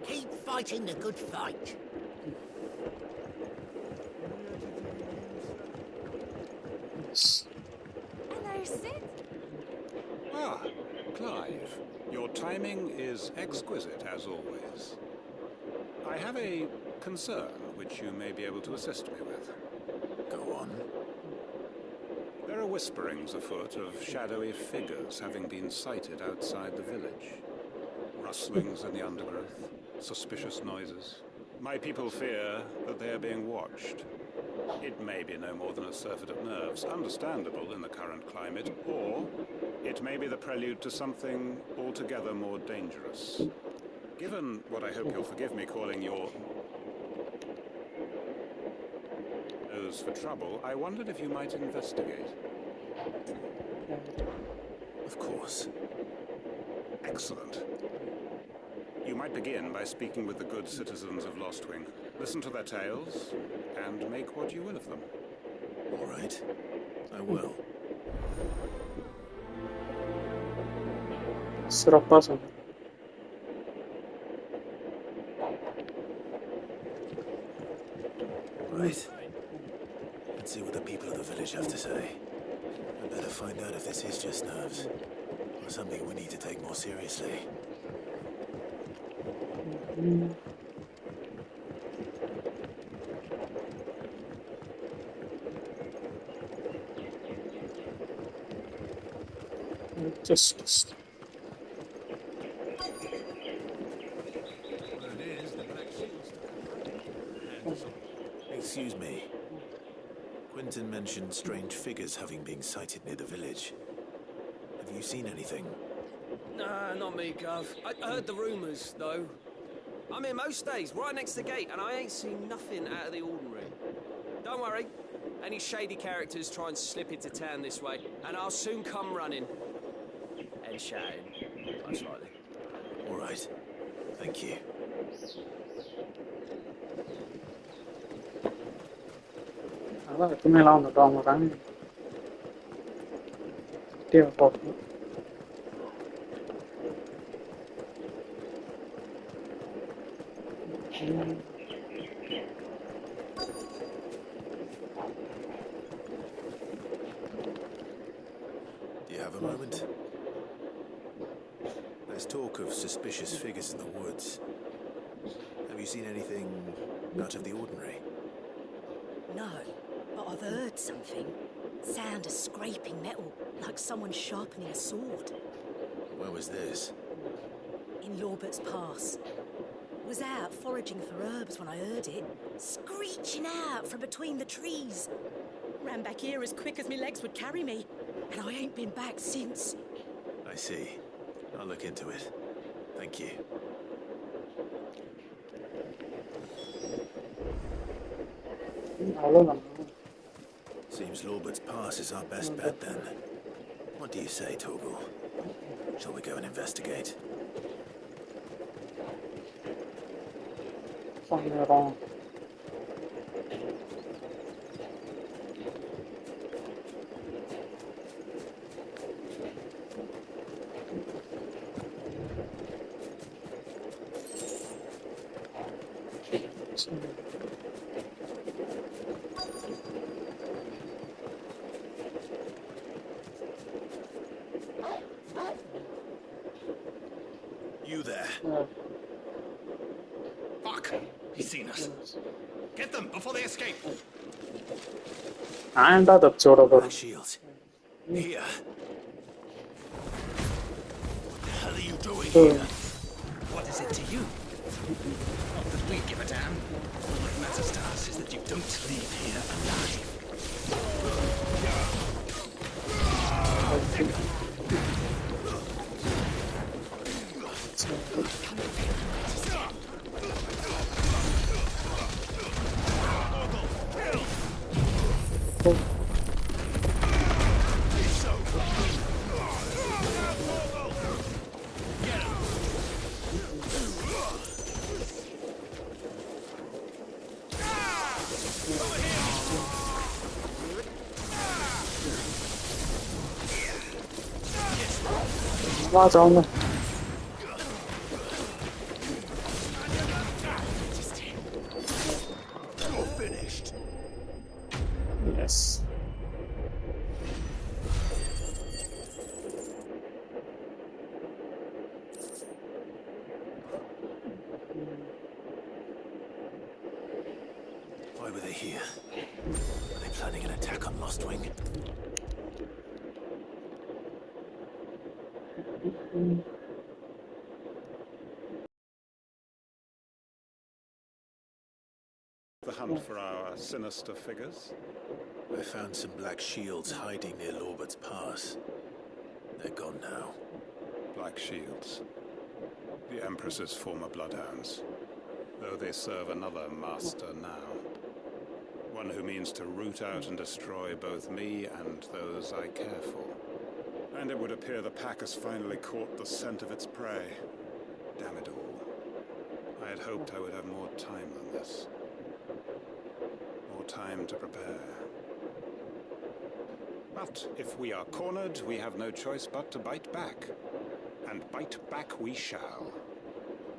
Hey, Keep fighting the good fight. Hello, Sid. Ah, Clive. Your timing is exquisite, as always. I have a concern which you may be able to assist me with. Go on. There are whisperings afoot of shadowy figures having been sighted outside the village. Rustlings in the undergrowth, suspicious noises. My people fear that they are being watched. It may be no more than a surfeit of nerves, understandable in the current climate, or it may be the prelude to something altogether more dangerous. Given what I hope you'll forgive me calling your nose for trouble, I wondered if you might investigate. Of course. Excellent. You might begin by speaking with the good citizens of Lostwing. Listen to their tales, and make what you will of them. All right. I will. சிறப்பா சொன்னேன். Right. Let's see what the people of the village have to say. I better find out if this is just nerves, or something we need to take more seriously. Just Excuse me. Quentin mentioned strange figures having been sighted near the village. Have you seen anything? Nah, not me, Gov. I heard the rumours, though. I'm here most days, right next to the gate, and I ain't seen nothing out of the ordinary. Don't worry. Any shady characters try and slip into town this way, and I'll soon come running. And shouting, most likely. All right. Thank you. அதான் எப்பவுமேலாம் வந்துட்டோம் வராங்க போட்டோம். Do you have a moment? There's talk of suspicious figures in the woods. Have you seen anything out of the ordinary? No, but I've heard something. Sound of scraping metal, like someone sharpening a sword. Where was this? In Lorbert's Pass. Was out foraging for herbs when I heard it, screeching out from between the trees. Ran back here as quick as my legs would carry me, and I ain't been back since. I see. I'll look into it. Thank you. Seems Lorbert's Pass is our best bet then. What do you say, Torgal? Shall we go and investigate? You there? Fuck! He's seen us. Get them before they escape. And the shields. Here. What the hell are you doing here? What is it to you? Not that we give a damn. What matters to us is that you don't leave here alive. What's on the here? Are they planning an attack on Lost Wing? The hunt for our sinister figures? I found some black shields hiding near Lorbert's Pass. They're gone now. Black shields. The Empress's former bloodhounds. Though they serve another master now. One who means to root out and destroy both me and those I care for. And it would appear the pack has finally caught the scent of its prey. Damn it all. I had hoped I would have more time than this. More time to prepare. But if we are cornered, we have no choice but to bite back. And bite back we shall.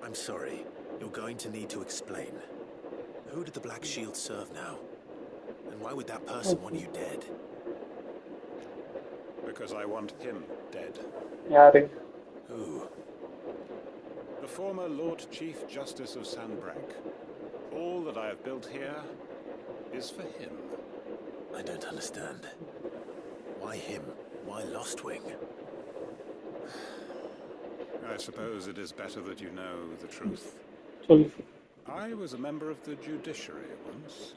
I'm sorry. You're going to need to explain. Who did the Black Shield serve now? And why would that person want you dead? Because I want him dead. Yaring. Who? The former Lord Chief Justice of Sanbreque. All that I have built here is for him. I don't understand. Why him? Why Lost Wing? I suppose it is better that you know the truth. I was a member of the judiciary once.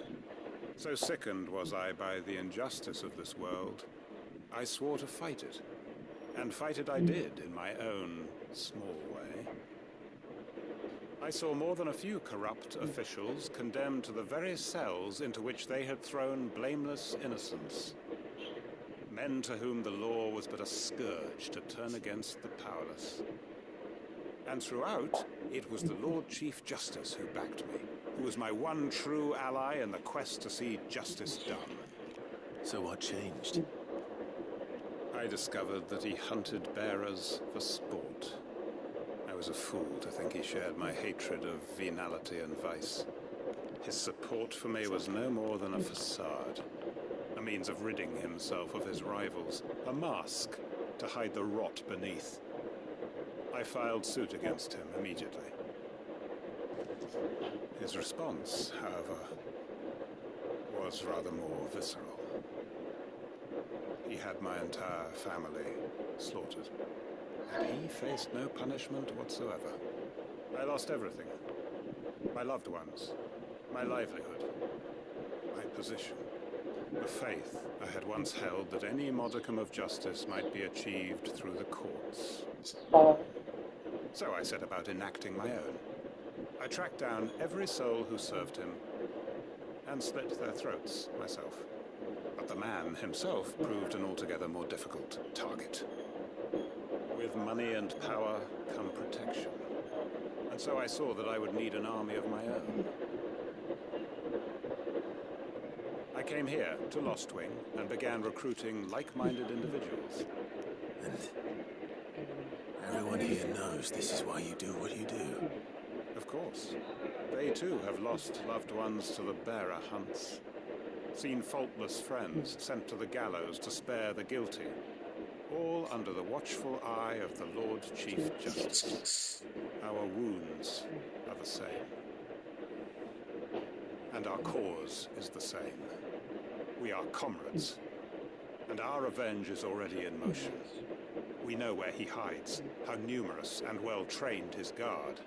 So sickened was I by the injustice of this world, I swore to fight it. And fight it I did, in my own small way. I saw more than a few corrupt officials condemned to the very cells into which they had thrown blameless innocents. Men to whom the law was but a scourge to turn against the powerless. And throughout, it was the Lord Chief Justice who backed me, who was my one true ally in the quest to see justice done. So what changed? I discovered that he hunted bearers for sport. I was a fool to think he shared my hatred of venality and vice. His support for me was no more than a facade, a means of ridding himself of his rivals, a mask to hide the rot beneath. I filed suit against him immediately. His response, however, was rather more visceral. He had my entire family slaughtered, and he faced no punishment whatsoever. I lost everything. My loved ones, my livelihood, my position, the faith I had once held that any modicum of justice might be achieved through the courts. So I set about enacting my own. I tracked down every soul who served him and slit their throats myself. But the man himself proved an altogether more difficult target. With money and power come protection. And so I saw that I would need an army of my own. I came here to Lost Wing and began recruiting like-minded individuals. And everyone here knows this is why you do what you do. Of course. They too have lost loved ones to the bearer hunts. Seen faultless friends sent to the gallows to spare the guilty. All under the watchful eye of the Lord Chief Justice. Our wounds are the same. And our cause is the same. We are comrades. And our revenge is already in motion. We know where he hides, how numerous and well-trained his guard.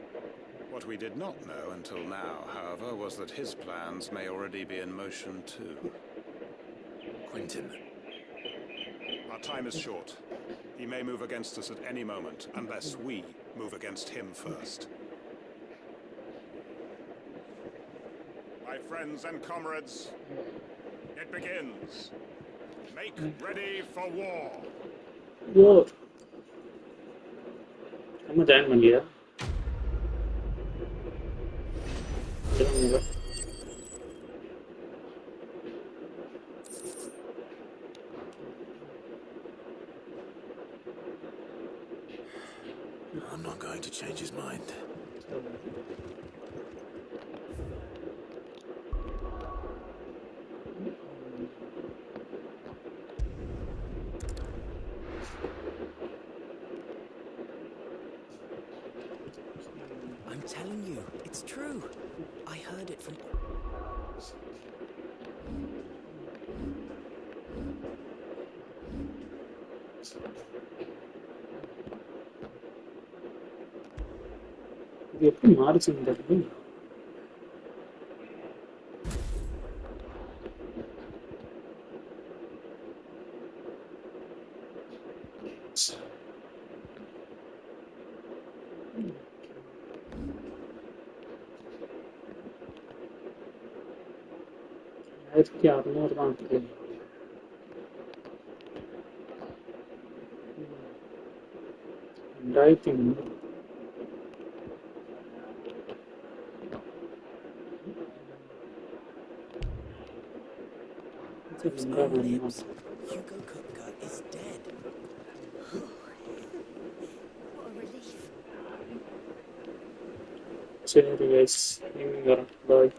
What we did not know until now, however, was that his plans may already be in motion too. Quentin. Our time is short. He may move against us at any moment, unless we move against him first. My friends and comrades, it begins. Make ready for war. War. Kamu jangan melihat. I'm not going to change his mind. I'm telling you, it's true. I heard it from... இது எப்படி மாறுச்சுன்னு தெரியல. ஆயிரத்தி 600 தான் இருக்கு. ரெண்டாயிரத்தி 300. Those own lips. Hugo Kupka is dead. What a relief. சரி guys, evening வரேன். பாய்.